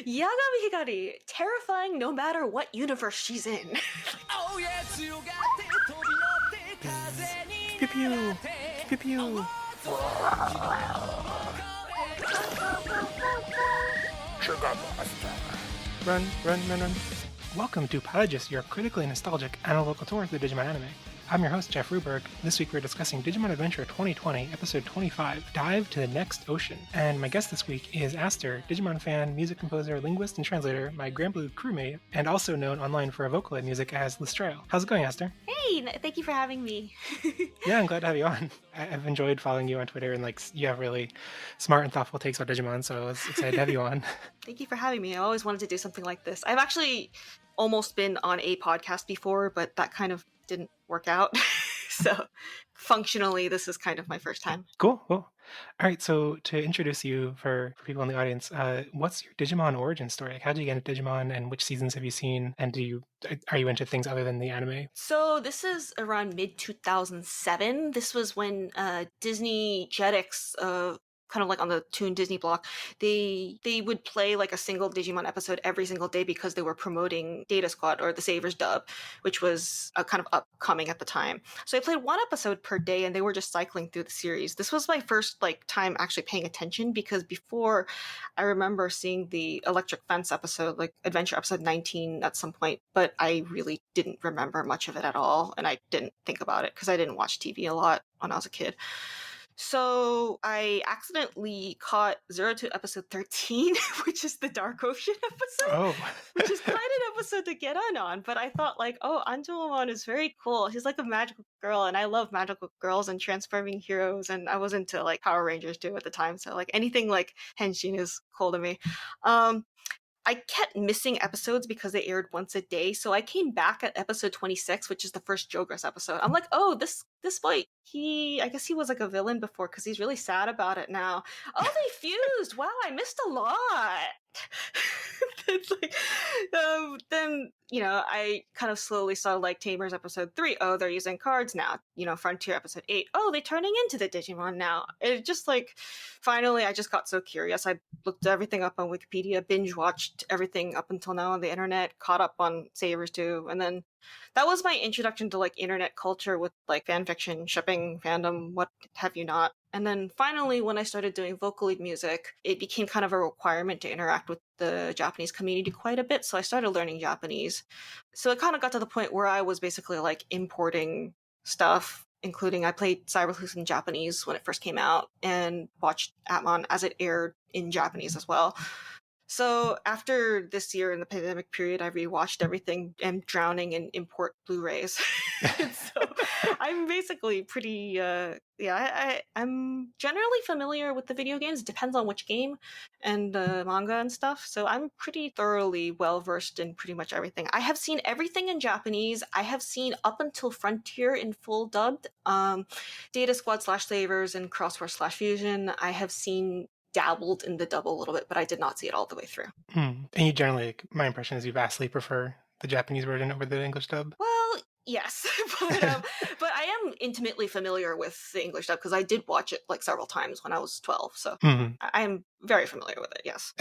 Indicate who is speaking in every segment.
Speaker 1: Yagami Higari, terrifying no matter what universe she's in.
Speaker 2: Pew pew pew pew. Sugar Master. Run, run, run, run. Welcome to Pelagus, your critically nostalgic analytical tour of the Digimon anime. I'm your host, Jeff Ruberg. This week we're discussing Digimon Adventure 2020, episode 25, Dive to the Next Ocean. And my guest this week is Aster, Digimon fan, music composer, linguist, and translator, my Granblue crewmate, and also known online for her Vocaloid music as Lestrail. How's it going, Aster?
Speaker 1: Hey, thank you for having me.
Speaker 2: Yeah, I'm glad to have you on. I've enjoyed following you on Twitter, and you have really smart and thoughtful takes on Digimon, so I was excited to have you on.
Speaker 1: Thank you for having me. I always wanted to do something like this. I've actually almost been on a podcast before, but that kind of didn't work out. So functionally, this is kind of my first time.
Speaker 2: Cool. All right, so to introduce you for people in the audience, what's your Digimon origin story? Like, how did you get into Digimon, and which seasons have you seen? And are you into things other than the anime?
Speaker 1: So this is around mid 2007. This was when Disney Jetix, kind of like on the Toon Disney block, they would play like a single Digimon episode every single day because they were promoting Data Squad or the Savers dub, which was kind of upcoming at the time. So I played one episode per day, and they were just cycling through the series. This was my first time actually paying attention, because before, I remember seeing the Electric Fence episode, like Adventure episode 19 at some point, but I really didn't remember much of it at all, and I didn't think about it because I didn't watch TV a lot when I was a kid. So I accidentally caught 02 episode 13, which is the Dark Ocean episode,
Speaker 2: Oh,
Speaker 1: which is quite an episode to get on. But I thought Anjumon is very cool. She's like a magical girl, and I love magical girls and transforming heroes, and I was into Power Rangers too at the time. So anything like Henshin is cool to me. I kept missing episodes because they aired once a day, so I came back at episode 26, which is the first Jogress episode. I'm like, oh, this boy, I guess he was like a villain before, because he's really sad about it now. Oh, they fused! Wow, I missed a lot! It's then, I kind of slowly saw Tamers episode 3. Oh, they're using cards now. Frontier episode 8. Oh, they're turning into the Digimon now. It just finally, I just got so curious. I looked everything up on Wikipedia, binge watched everything up until now on the internet, caught up on Savers too, and then that was my introduction to internet culture with fanfiction, shipping, fandom, what have you not. And then finally, when I started doing Vocaloid music, it became kind of a requirement to interact with the Japanese community quite a bit, so I started learning Japanese. So it kind of got to the point where I was basically importing stuff, including I played Cyber Sleuth in Japanese when it first came out, and watched Atmon as it aired in Japanese as well. So after this year in the pandemic period, I rewatched everything and drowning in import Blu-rays. So I'm basically pretty, I'm generally familiar with the video games. It depends on which game and manga and stuff. So I'm pretty thoroughly well-versed in pretty much everything. I have seen everything in Japanese. I have seen up until Frontier in full dubbed, Data Squad /Savers and Crossword /Fusion. I have seen dabbled in the dub a little bit, but I did not see it all the way through.
Speaker 2: And you generally, my impression is you vastly prefer the Japanese version over the English dub.
Speaker 1: Well, yes, but I am intimately familiar with the English dub because I did watch it several times when I was 12, so I am very familiar with it, yes.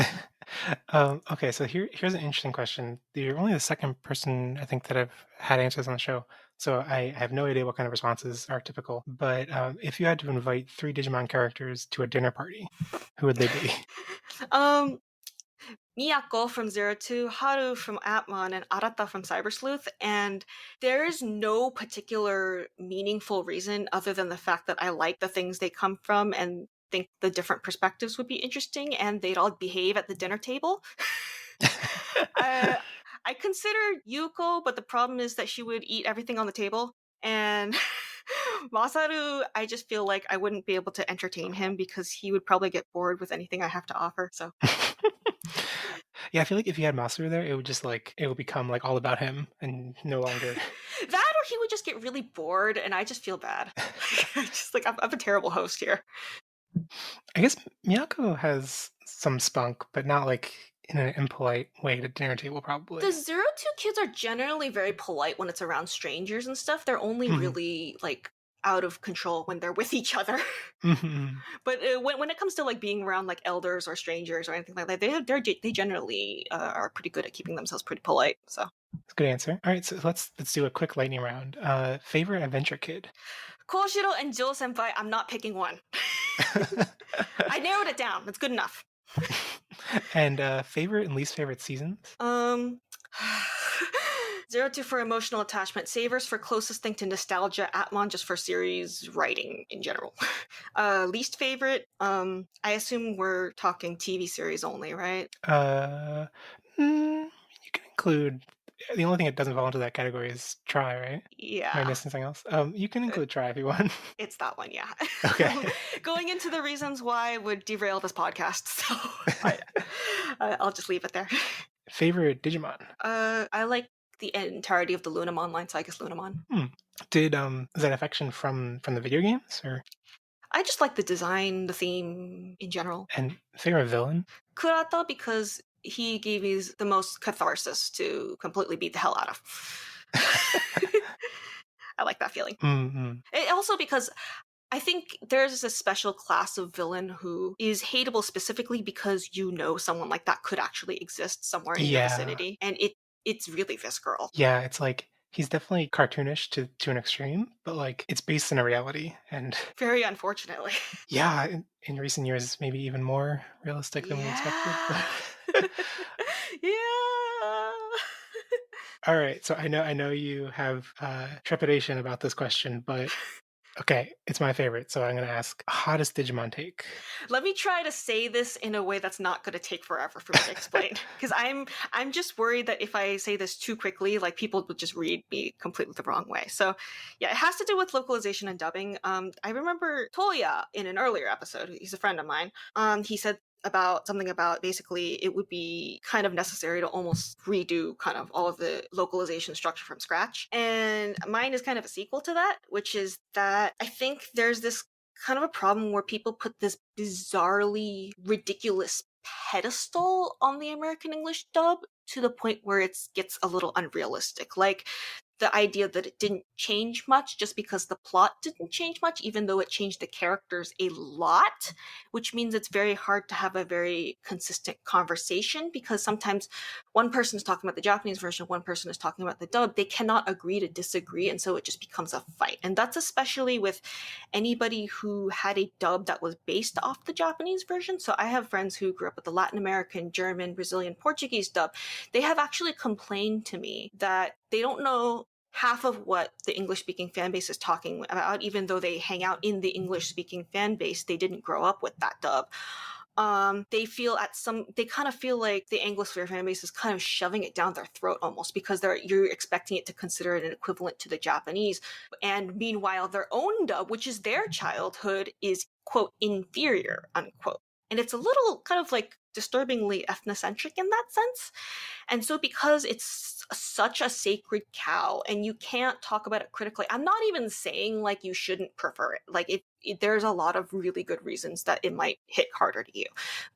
Speaker 2: Okay, so here's an interesting question. You're only the second person I think that I've had answers on the show, so I have no idea what kind of responses are typical. But if you had to invite 3 Digimon characters to a dinner party, who would they be?
Speaker 1: Miyako from 02, Haru from Atmon, and Arata from Cyber Sleuth. And there is no particular meaningful reason other than the fact that I like the things they come from and think the different perspectives would be interesting, and they'd all behave at the dinner table. I consider Yuko, but the problem is that she would eat everything on the table. And Masaru, I just feel like I wouldn't be able to entertain him because he would probably get bored with anything I have to offer. So
Speaker 2: Yeah, I feel like if you had Masaru there, it would just it would become all about him and no longer
Speaker 1: that, or he would just get really bored, and I just feel bad. I'm a terrible host here.
Speaker 2: I guess Miyako has some spunk, but not in an impolite way to dinner table, probably.
Speaker 1: The 02 kids are generally very polite when it's around strangers and stuff. They're only really out of control when they're with each other.
Speaker 2: Mhm.
Speaker 1: But when it comes to like being around like elders or strangers or anything like that, they generally are pretty good at keeping themselves pretty polite. So
Speaker 2: That's a good answer. All right, so let's do a quick lightning round. Favorite adventure kid?
Speaker 1: Koshiro and Joe Senpai, I'm not picking one. I narrowed it down. That's good enough.
Speaker 2: And favorite and least favorite seasons?
Speaker 1: Um, Zero Two for emotional attachment, Savers for closest thing to nostalgia, Atmon just for series writing in general. Least favorite, I assume we're talking TV series only, right?
Speaker 2: Uh, you can include the only thing that doesn't fall into that category is try, right? Am I
Speaker 1: Yeah,
Speaker 2: missing something else? You can include try if you want.
Speaker 1: it's that one, yeah.
Speaker 2: Okay.
Speaker 1: Going into the reasons why would derail this podcast, so I'll just leave it there.
Speaker 2: Favorite Digimon?
Speaker 1: I like the entirety of the Lunamon line, so I guess Lunamon.
Speaker 2: Hmm. Did is that affection from the video games or
Speaker 1: I just like the design, the theme in general.
Speaker 2: and favorite villain?
Speaker 1: Kurata because he gave me the most catharsis to completely beat the hell out of. I like that feeling.
Speaker 2: Mm-hmm.
Speaker 1: Also because I think there's a special class of villain who is hateable specifically because you know someone like that could actually exist somewhere in your
Speaker 2: Yeah,
Speaker 1: vicinity, and it's really visceral.
Speaker 2: yeah. It's like he's definitely cartoonish to an extreme, but like it's based in a reality, and
Speaker 1: Very unfortunately.
Speaker 2: yeah, in recent years, maybe even more realistic than we expected.
Speaker 1: Yeah.
Speaker 2: But
Speaker 1: Yeah.
Speaker 2: all right, so I know you have trepidation about this question, but okay, it's my favorite, so I'm gonna ask: hottest Digimon take?
Speaker 1: Let me try to say this in a way that's not going to take forever for me to explain because I'm just worried that if I say this too quickly, like people would just read me completely the wrong way. So, yeah, it has to do with localization and dubbing. I remember Toya in an earlier episode. He's a friend of mine. He said about something about basically it would be kind of necessary to almost redo kind of all of the localization structure from scratch. And mine is kind of a sequel to that, which is that I think there's this kind of a problem where people put this bizarrely ridiculous pedestal on the American English dub to the point where it gets a little unrealistic. Like the idea that it didn't change much just because the plot didn't change much, even though it changed the characters a lot, which means it's very hard to have a very consistent conversation because sometimes one person is talking about the Japanese version, one person is talking about the dub. They cannot agree to disagree, and so it just becomes a fight. And that's especially with anybody who had a dub that was based off the Japanese version. So I have friends who grew up with the Latin American, German, Brazilian, Portuguese dub. They have actually complained to me that they don't know half of what the English speaking fan base is talking about, even though they hang out in the English speaking fan base. They didn't grow up with that dub. They kind of feel like the Anglosphere fan base is kind of shoving it down their throat almost because you're expecting it to consider it an equivalent to the Japanese. And meanwhile, their own dub, which is their childhood, is quote inferior, unquote. And it's a little kind of like disturbingly ethnocentric in that sense. And so, because it's such a sacred cow and you can't talk about it critically, I'm not even saying like you shouldn't prefer it. Like, there's a lot of really good reasons that it might hit harder to you.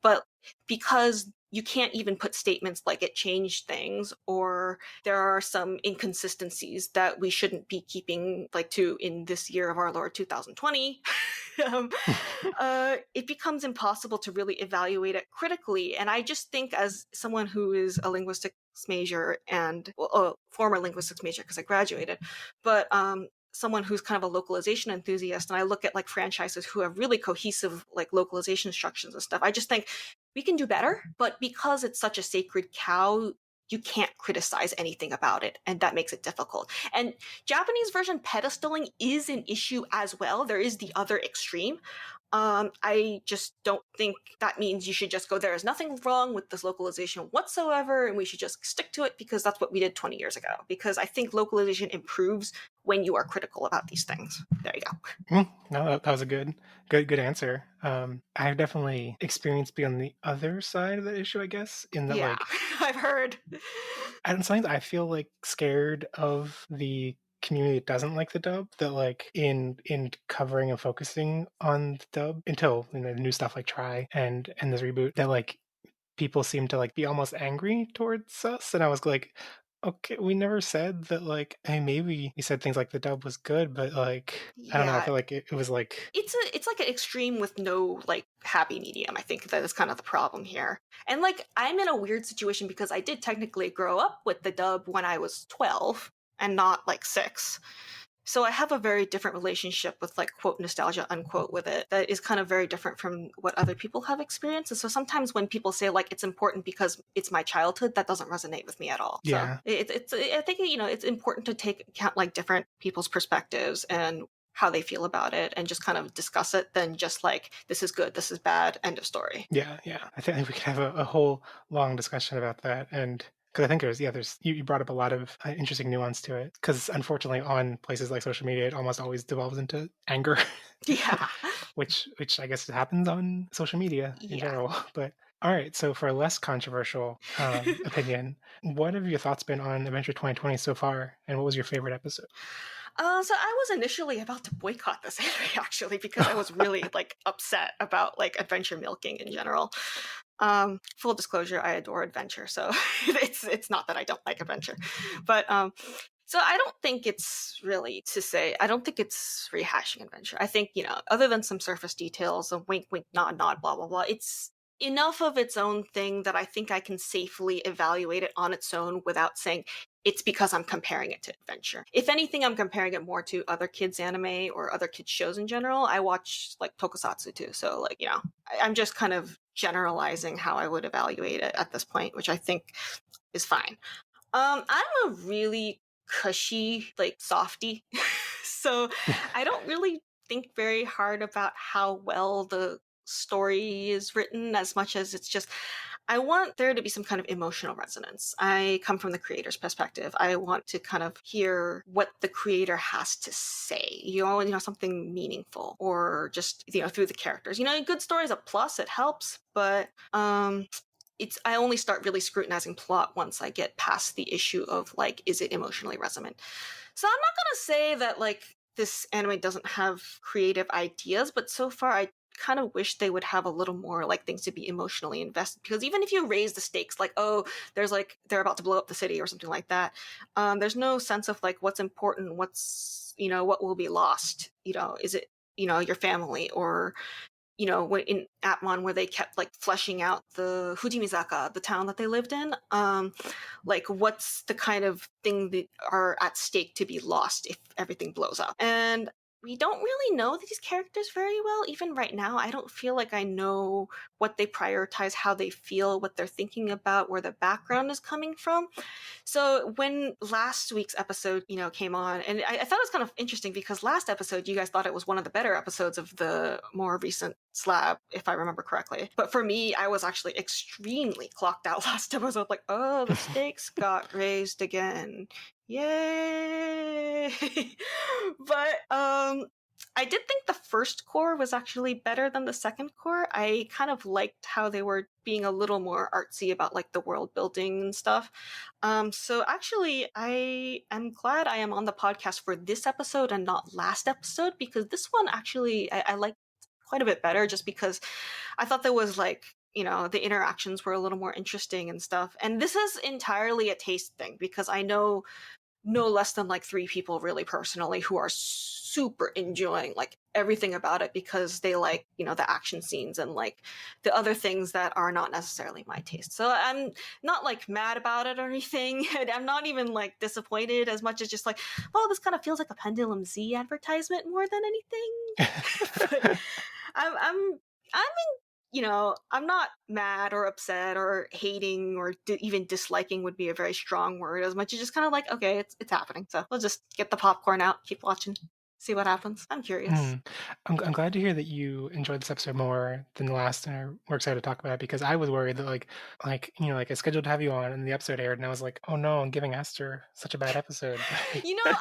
Speaker 1: But because you can't even put statements like it changed things or there are some inconsistencies that we shouldn't be keeping like to in this year of our Lord 2020, um, it becomes impossible to really evaluate it critically. And I just think, as someone who is a linguistics major and well, a former linguistics major because I graduated, but someone who's kind of a localization enthusiast, and I look at like franchises who have really cohesive like localization instructions and stuff, I just think we can do better. But because it's such a sacred cow, you can't criticize anything about it, and that makes it difficult. And Japanese version pedestaling is an issue as well. There is the other extreme. I just don't think that means you should just go, there is nothing wrong with this localization whatsoever, and we should just stick to it because that's what we did 20 years ago. Because I think localization improves when you are critical about these things. There you go.
Speaker 2: No, that was a good answer. I've definitely experienced being on the other side of the issue, I guess, in that
Speaker 1: Yeah,
Speaker 2: like
Speaker 1: I've heard.
Speaker 2: and sometimes I feel like scared of the community that doesn't like the dub. That like in covering and focusing on the dub until new stuff like Try and this reboot, that like people seem to like be almost angry towards us, and I was like, Okay, we never said that, like, I mean, maybe we said things like the dub was good, but, like, I don't know, I
Speaker 1: Yeah,
Speaker 2: feel like it was like
Speaker 1: it's like an extreme with no like happy medium. I think that is kind of the problem here. And like I'm in a weird situation because I did technically grow up with the dub when I was 12 and not like 6. So I have a very different relationship with like quote nostalgia unquote with it that is kind of very different from what other people have experienced. And so sometimes when people say like it's important because it's my childhood, that doesn't resonate with me at all. So
Speaker 2: yeah.
Speaker 1: it's I think it's important to take account like different people's perspectives and how they feel about it and just kind of discuss it than just like this is good, this is bad, end of story.
Speaker 2: Yeah, yeah. I think we could have a whole long discussion about that, and because I think there's you brought up a lot of interesting nuance to it. Because unfortunately, on places like social media, it almost always devolves into anger,
Speaker 1: Yeah.
Speaker 2: which I guess happens on social media in
Speaker 1: Yeah.
Speaker 2: general. But all right, so for a less controversial opinion, what have your thoughts been on Adventure 2020 so far, and what was your favorite episode?
Speaker 1: So I was initially about to boycott this anime actually because I was really like upset about like adventure milking in general. Full disclosure, I adore adventure, so it's not that I don't like adventure, but so I don't think it's really to say I don't think it's rehashing adventure. I think other than some surface details, a wink, wink, nod, nod, blah blah blah, it's enough of its own thing that I think I can safely evaluate it on its own without saying it's because I'm comparing it to adventure. If anything, I'm comparing it more to other kids' anime or other kids' shows in general. I watch like tokusatsu too, so like I'm just kind of generalizing how I would evaluate it at this point, which I think is fine. I'm a really cushy, like softy, so I don't really think very hard about how well the story is written as much as it's just I want there to be some kind of emotional resonance. I come from the creator's perspective. I want to kind of hear what the creator has to say. Something meaningful or just through the characters. A good story is a plus, it helps, but it's I only start really scrutinizing plot once I get past the issue of like is it emotionally resonant. So I'm not gonna say that like this anime doesn't have creative ideas, but so far I kind of wish they would have a little more like things to be emotionally invested because even if you raise the stakes like oh there's like they're about to blow up the city or something like that, there's no sense of like what's important, what's what will be lost, is it your family or when in Atmon where they kept like fleshing out the Fujimizaka, the town that they lived in, like what's the kind of thing that are at stake to be lost if everything blows up. And we don't really know these characters very well. Even right now, I don't feel like I know what they prioritize, how they feel, what they're thinking about, where the background is coming from. So when last week's episode, came on, and I thought it was kind of interesting because last episode you guys thought it was one of the better episodes of the more recent slab, if I remember correctly. But for me, I was actually extremely clocked out last episode. Like, oh, the stakes got raised again. Yay! But I did think the first core was actually better than the second core. I kind of liked how they were being a little more artsy about like the world building and stuff. So actually, I am glad I am on the podcast for this episode and not last episode because this one actually I like quite a bit better just because I thought there was like the interactions were a little more interesting and stuff. And this is entirely a taste thing because I know no less than like 3 people really personally who are super enjoying like everything about it because they like the action scenes and like the other things that are not necessarily my taste. So I'm not like mad about it or anything, and I'm not even like disappointed as much as just like well this kind of feels like a Pendulum Z advertisement more than anything. But I'm I'm not mad or upset or hating or even disliking would be a very strong word as much as just kind of like, okay, it's happening. So we'll just get the popcorn out, keep watching, see what happens. I'm curious.
Speaker 2: Mm. I'm glad to hear that you enjoyed this episode more than the last, and we're excited to talk about it because I was worried that like I scheduled to have you on, and the episode aired, and I was like, oh no, I'm giving Aster such a bad episode.
Speaker 1: You know,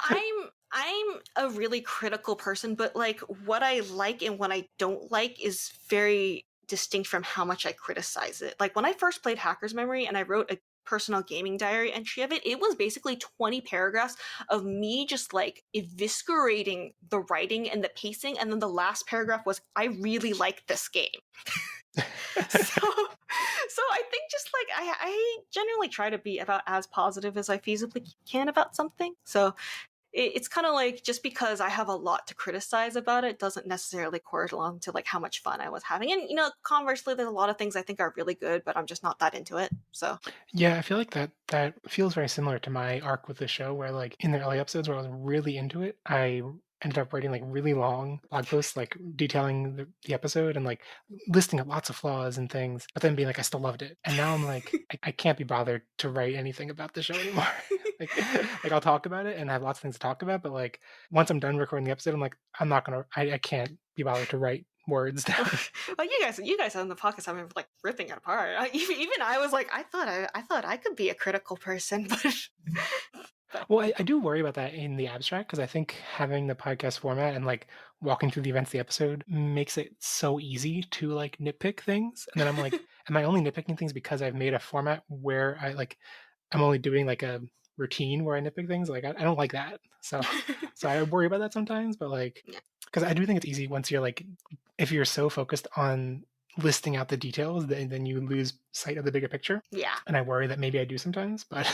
Speaker 1: I'm a really critical person, but like what I like and what I don't like is very distinct from how much I criticize it. Like when I first played Hacker's Memory and I wrote a personal gaming diary entry of it, it was basically 20 paragraphs of me just like eviscerating the writing and the pacing, and then the last paragraph was I really like this game. So I think just like I generally try to be about as positive as I feasibly can about something. So it's kind of like just because I have a lot to criticize about it doesn't necessarily correlate to like how much fun I was having. And conversely, there's a lot of things I think are really good, but I'm just not that into it. So
Speaker 2: Yeah, I feel like that feels very similar to my arc with the show, where like in the early episodes where I was really into it, I ended up writing like really long blog posts, like detailing the episode and like listing up lots of flaws and things, but then being like, I still loved it. And now I'm like, I can't be bothered to write anything about the show anymore. like, like I'll talk about it and I have lots of things to talk about, but like once I'm done recording the episode, I'm like, I can't be bothered to write words down.
Speaker 1: well, you guys on the podcast, I'm like ripping it apart. Even I was like, I thought I could be a critical person, but
Speaker 2: Well, I do worry about that in the abstract because I think having the podcast format and like walking through the events of the episode makes it so easy to like nitpick things. And then I'm like, am I only nitpicking things because I've made a format where I'm only doing like a routine where I nitpick things? Like I don't like that. So I worry about that sometimes, but like
Speaker 1: yeah,
Speaker 2: because I do think it's easy once you're like if you're so focused on listing out the details, then you lose sight of the bigger picture.
Speaker 1: yeah.
Speaker 2: And I worry that maybe I do sometimes, but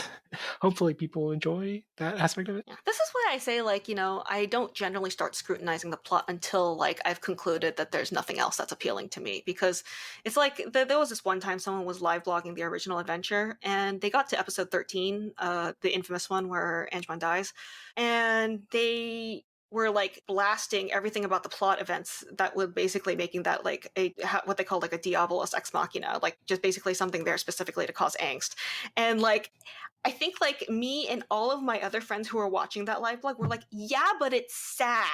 Speaker 2: hopefully people enjoy that aspect of it.
Speaker 1: Yeah. This is why I say, like, I don't generally start scrutinizing the plot until, like, I've concluded that there's nothing else that's appealing to me. Because it's like, there was this one time someone was live blogging the original adventure, and they got to episode 13, the infamous one where Angemon dies, and they were like blasting everything about the plot events that were basically making that like what they call like a diabolus ex machina, like just basically something there specifically to cause angst. And like I think like me and all of my other friends who were watching that live blog were like, yeah, but it's sad.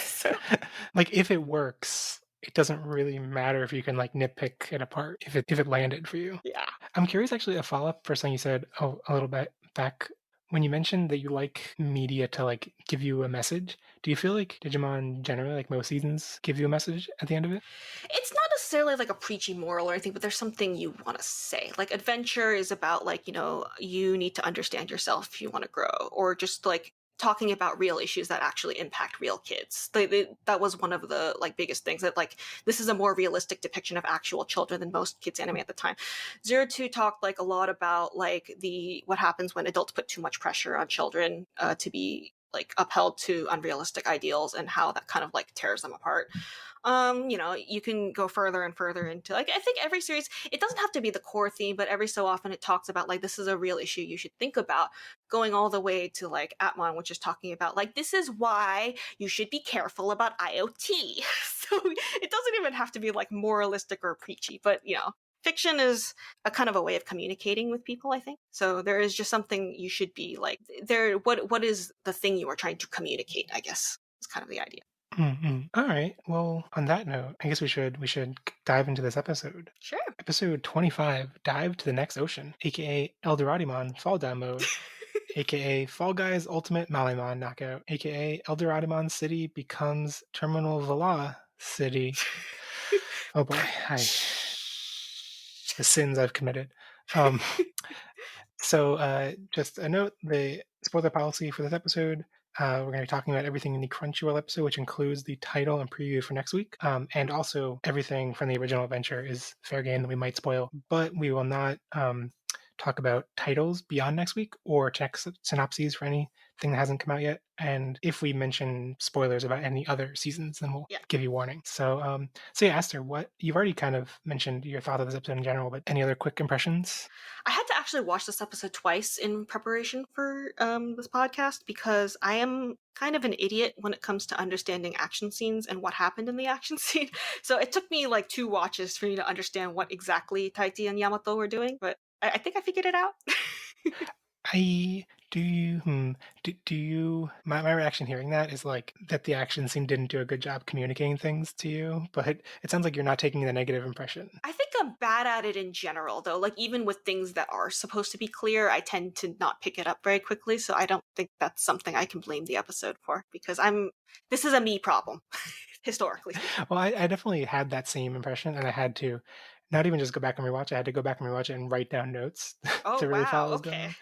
Speaker 1: So,
Speaker 2: Like if it works, it doesn't really matter if you can like nitpick it apart if it landed for you.
Speaker 1: yeah.
Speaker 2: I'm curious actually a follow-up for something you said a little bit back when you mentioned that you like media to like give you a message. Do you feel like Digimon generally, like most seasons, give you a message at the end of it?
Speaker 1: It's not necessarily like a preachy moral or anything, but there's something you want to say. Like adventure is about like, you need to understand yourself if you want to grow, or just like talking about real issues that actually impact real kids. That was one of the like biggest things that like this is a more realistic depiction of actual children than most kids anime at the time. Zero Two talked like a lot about like the what happens when adults put too much pressure on children to be like upheld to unrealistic ideals and how that kind of like tears them apart. You can go further and further into like I think every series it doesn't have to be the core theme, but every so often it talks about like this is a real issue you should think about, going all the way to like Atmon, which is talking about like this is why you should be careful about IoT. So it doesn't even have to be like moralistic or preachy, but fiction is a kind of a way of communicating with people, I think. So there is just something you should be like there what is the thing you are trying to communicate, I guess. Is kind of the idea.
Speaker 2: Mm-mm. All right. Well, on that note, I guess we should dive into this episode.
Speaker 1: Sure.
Speaker 2: Episode 25, Dive to the Next Ocean, aka Eldoradimon Fall Down Mode, aka Fall Guys Ultimate Malimon Knockout, aka Eldoradimon City becomes Terminal Vala City. Oh boy, the sins I've committed. Um, so, just a note: the spoiler policy for this episode. We're going to be talking about everything in the Crunchyroll episode, which includes the title and preview for next week, and also everything from the original adventure is fair game that we might spoil, but we will not talk about titles beyond next week or check synopses for anything that hasn't come out yet. And if we mention spoilers about any other seasons, then we'll
Speaker 1: Yeah.
Speaker 2: give you warning. So yeah, Aster, what you've already kind of mentioned your thought of this episode in general, but any other quick impressions?
Speaker 1: I had to actually watch this episode twice in preparation for this podcast because I am kind of an idiot when it comes to understanding action scenes and what happened in the action scene. So it took me like 2 watches for me to understand what exactly Taiti and Yamato were doing, but I think I figured it out.
Speaker 2: I do you do you my reaction hearing that is like that the action scene didn't do a good job communicating things to you, but it sounds like you're not taking the negative impression.
Speaker 1: I think I'm bad at it in general, though. Like, even with things that are supposed to be clear, I tend to not pick it up very quickly. So I don't think that's something I can blame the episode for because this is a me problem, historically speaking.
Speaker 2: Well, I definitely had that same impression, and I had to not even just go back and rewatch. I had to go back and rewatch it and write down notes
Speaker 1: Oh,
Speaker 2: to really
Speaker 1: wow.
Speaker 2: follow what was going
Speaker 1: Okay.
Speaker 2: on.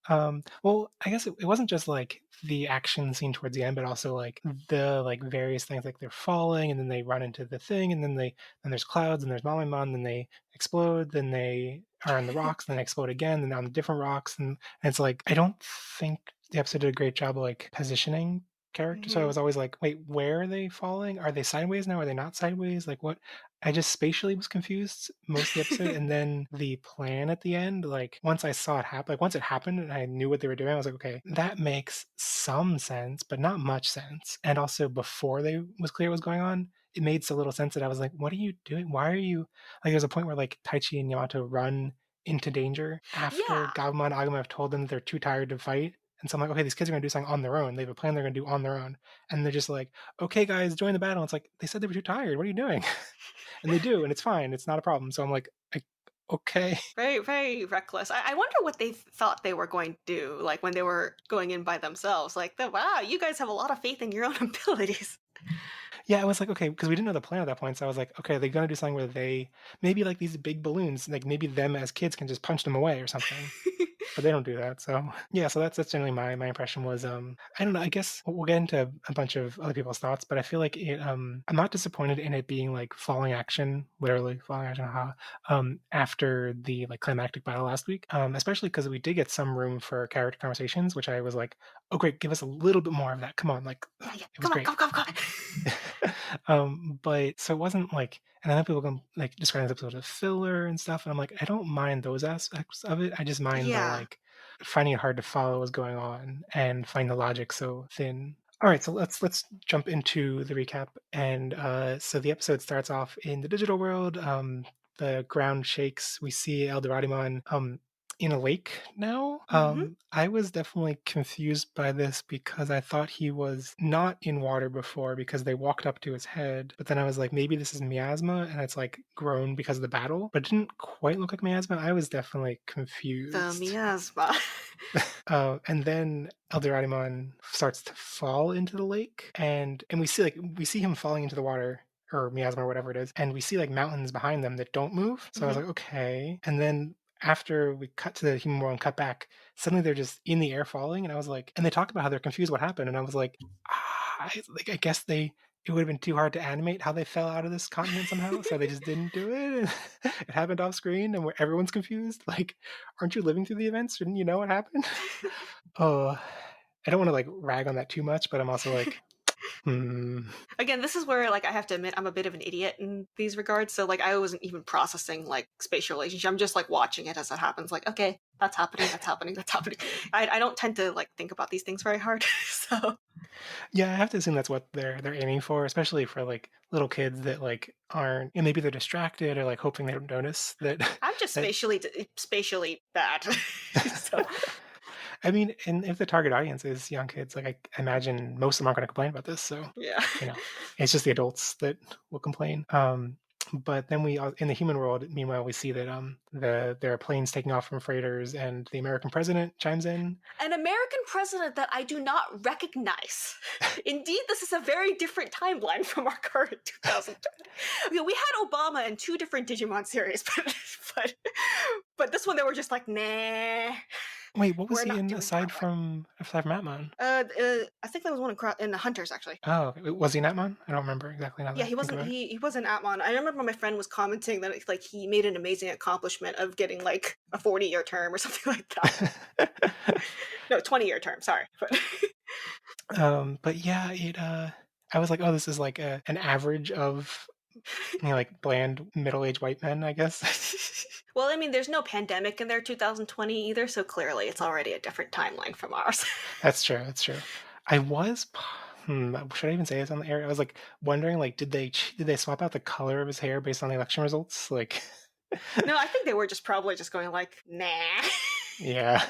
Speaker 2: Well, I guess it wasn't just like the action scene towards the end, but also like the like various things like they're falling and then they run into the thing and then there's clouds and there's Mamamon, then they explode, then they are on the rocks, then they explode again, then on the different rocks, and it's like I don't think the episode did a great job of like positioning characters. So I
Speaker 1: Hmm.
Speaker 2: was always like, wait, where are they falling? Are they sideways now? Are they not sideways? Like what? I just spatially was confused most of the episode, and then the plan at the end, like once I saw it happen, like once it happened and I knew what they were doing, I was like, okay, that makes some sense, but not much sense. And also before they was clear what was going on, it made so little sense that I was like, what are you doing? Why are you like? There's a point where like Taichi and Yamato run into danger after
Speaker 1: Yeah.
Speaker 2: Gabumon and Agumon have told them they're too tired to fight. And so I'm like, okay, these kids are gonna do something on their own. They have a plan they're gonna do on their own. And they're just like, okay, guys, join the battle. It's like they said they were too tired. What are you doing? And they do, and it's fine. It's not a problem. So I'm like, okay.
Speaker 1: Very, very reckless. I wonder what they thought they were going to do, like when they were going in by themselves. Like, wow, you guys have a lot of faith in your own abilities.
Speaker 2: Yeah, I was like, okay, because we didn't know the plan at that point. So I was like, okay, they're gonna do something where they maybe like these big balloons, like maybe them as kids can just punch them away or something. But they don't do that. So yeah, so that's generally my impression was I don't know, I guess we'll get into a bunch of other people's thoughts, but I feel like it I'm not disappointed in it being like falling action, literally falling action, after the like climactic battle last week. Especially because we did get some room for character conversations, which I was like, oh great, give us a little bit more of that. Come on, like
Speaker 1: Yeah, yeah.
Speaker 2: it was
Speaker 1: Come on,
Speaker 2: great.
Speaker 1: come on, come on.
Speaker 2: But so it wasn't like, and I know people can like describe this episode as filler and stuff, and I'm like, I don't mind those aspects of it. I just mind the
Speaker 1: Yeah.
Speaker 2: like finding it hard to follow what's going on and find the logic so thin. All right, so let's jump into the recap. And so the episode starts off in the digital world. The ground shakes. We see Eldoradimon in a lake now.
Speaker 1: Hmm.
Speaker 2: I was definitely confused by this because I thought he was not in water before because they walked up to his head. But then I was like, maybe this is miasma and it's like grown because of the battle. But it didn't quite look like miasma. I was definitely
Speaker 1: The
Speaker 2: confused.
Speaker 1: miasma.
Speaker 2: And then Eldoradimon starts to fall into the lake, and we see him falling into the water or miasma or whatever it is, and we see like mountains behind them that don't move. So I was
Speaker 1: Hmm.
Speaker 2: like, okay. And then after we cut to the human world and cut back, suddenly they're just in the air falling, and I was like, and they talk about how they're confused what happened, and I was like, I guess they. It would have been too hard to animate how they fell out of this continent somehow, so they just didn't do it. It happened off screen, and where everyone's confused. Like, aren't you living through the events? Shouldn't you know what happened? Oh, I don't want to like rag on that too much, but I'm also like, hmm.
Speaker 1: Again, this is where like I have to admit I'm a bit of an idiot in these regards. So like I wasn't even processing like spatial relationship. I'm just like watching it as it happens. Like, okay, that's happening, that's happening, that's happening. I don't tend to like think about these things very hard. So
Speaker 2: Yeah, I have to assume that's what they're aiming for, especially for like little kids that like aren't, and maybe they're distracted or like hoping they don't notice that
Speaker 1: I'm just
Speaker 2: that.
Speaker 1: spatially bad. So
Speaker 2: I mean, and if the target audience is young kids, like I imagine most of them aren't going to complain about this. So,
Speaker 1: yeah.
Speaker 2: you know, it's just the adults that will complain. But then in the human world, meanwhile, we see that there are planes taking off from freighters, and the American president chimes in.
Speaker 1: An American president that I do not recognize. Indeed, this is a very different timeline from our current 2020. Okay, we had Obama in two different Digimon series, but but this one they were just like, nah,
Speaker 2: Wait, what was
Speaker 1: we're
Speaker 2: he
Speaker 1: not
Speaker 2: in
Speaker 1: doing that one.
Speaker 2: aside from Atman?
Speaker 1: I think there was one in the Hunters actually.
Speaker 2: Oh, okay. Was he in Atman? I don't remember exactly now that
Speaker 1: Yeah,
Speaker 2: I think about it.
Speaker 1: he wasn't Atmon. I remember my friend was commenting that like he made an amazing accomplishment of getting like a 40-year term or something like that. No, 20-year term. Sorry, but
Speaker 2: But yeah, I was like, oh, this is like an average of like bland middle-aged white men, I guess.
Speaker 1: well, I mean, there's no pandemic in their 2020 either, so clearly it's already a different timeline from ours.
Speaker 2: That's true. That's true. I was. Should I even say this on the air? I was like wondering, like, did they swap out the color of his hair based on the election results? Like,
Speaker 1: No, I think they were just probably just going like, nah.
Speaker 2: yeah.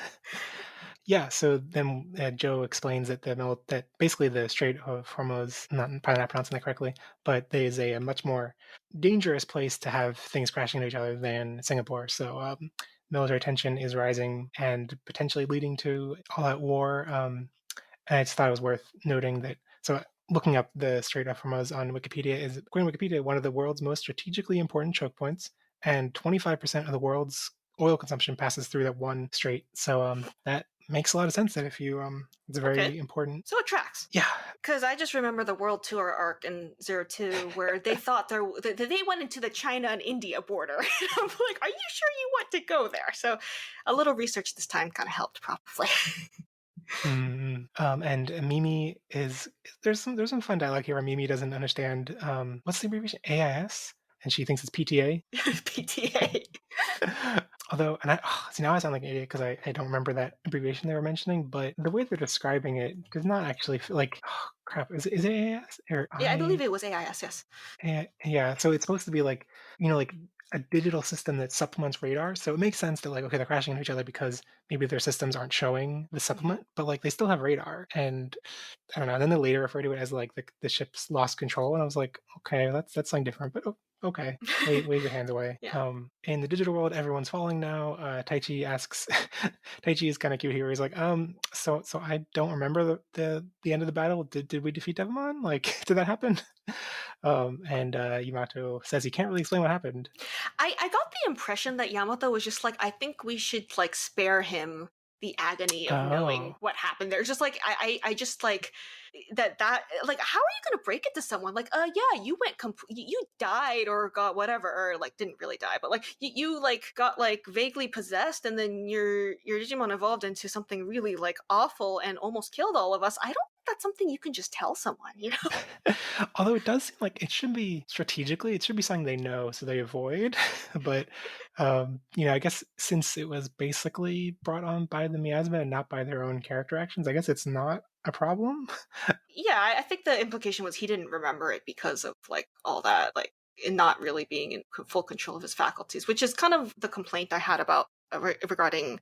Speaker 2: Yeah, so then Joe explains that that basically the Strait of Hormuz, probably not pronouncing that correctly, but there's a much more dangerous place to have things crashing into each other than Singapore. So military tension is rising and potentially leading to all-out war. And I just thought it was worth noting that. So looking up the Strait of Hormuz on Wikipedia is, according to Wikipedia, one of the world's most strategically important choke points, and 25% of the world's oil consumption passes through that one strait. So that makes a lot of sense that if you it's
Speaker 1: Okay,
Speaker 2: very important.
Speaker 1: so it tracks.
Speaker 2: Yeah.
Speaker 1: Because I just remember the World Tour arc in Zero Two, where they thought they went into the China and India border. And I'm like, are you sure you want to go there? So a little research this time kind of helped, probably.
Speaker 2: And Mimi is there's some fun dialogue here where Mimi doesn't understand what's the abbreviation AIS, and she thinks it's PTA.
Speaker 1: PTA.
Speaker 2: Although, and see now I sound like an idiot because I don't remember that abbreviation they were mentioning, but the way they're describing it does not actually feel like oh, crap. Is it AIS or
Speaker 1: Yeah, I
Speaker 2: I?
Speaker 1: believe it was AIS, yes.
Speaker 2: Yeah, so it's supposed to be like, like a digital system that supplements radar. So it makes sense that like, okay, they're crashing into each other because maybe their systems aren't showing the
Speaker 1: Hmm.
Speaker 2: supplement, but like they still have radar. And I don't know. And then they later refer to it as like the ship's lost control. And I was like, okay, that's something different, but okay. Wave your hands away.
Speaker 1: Yeah.
Speaker 2: In the digital world, everyone's falling now. Taichi asks, Taichi is kind of cute here. He's like, so I don't remember the end of the battle. Did we defeat Devamon? Like, did that happen? And Yamato says he can't really explain what happened.
Speaker 1: I got the impression that Yamato was just like, I think we should like spare him the agony of knowing
Speaker 2: Oh,
Speaker 1: what happened. There's just like I just like that like how are you gonna break it to someone like yeah you went you died or got whatever or like didn't really die but like you like got like vaguely possessed and then your Digimon evolved into something really like awful and almost killed all of us. I don't think that's something you can just tell someone, you know.
Speaker 2: although it does seem like it should be strategically, it should be something they know so they avoid. But I guess since it was basically brought on by the miasma and not by their own character actions, I guess it's not a problem.
Speaker 1: Yeah, I think the implication was he didn't remember it because of like all that, like in not really being in full control of his faculties, which is kind of the complaint I had about regarding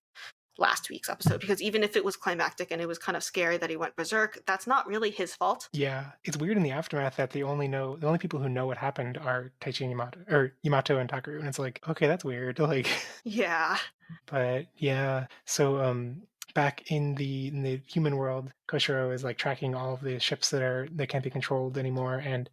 Speaker 1: last week's episode. Because even if it was climactic and it was kind of scary that he went berserk, that's not really his fault.
Speaker 2: Yeah, it's weird in the aftermath that the only people who know what happened are Taichi and Yamato, or Yamato and Takaru, and it's like, okay, that's weird. Like,
Speaker 1: Yeah.
Speaker 2: but yeah, so back in the human world, Koshiro is like tracking all of the ships that can't be controlled anymore, and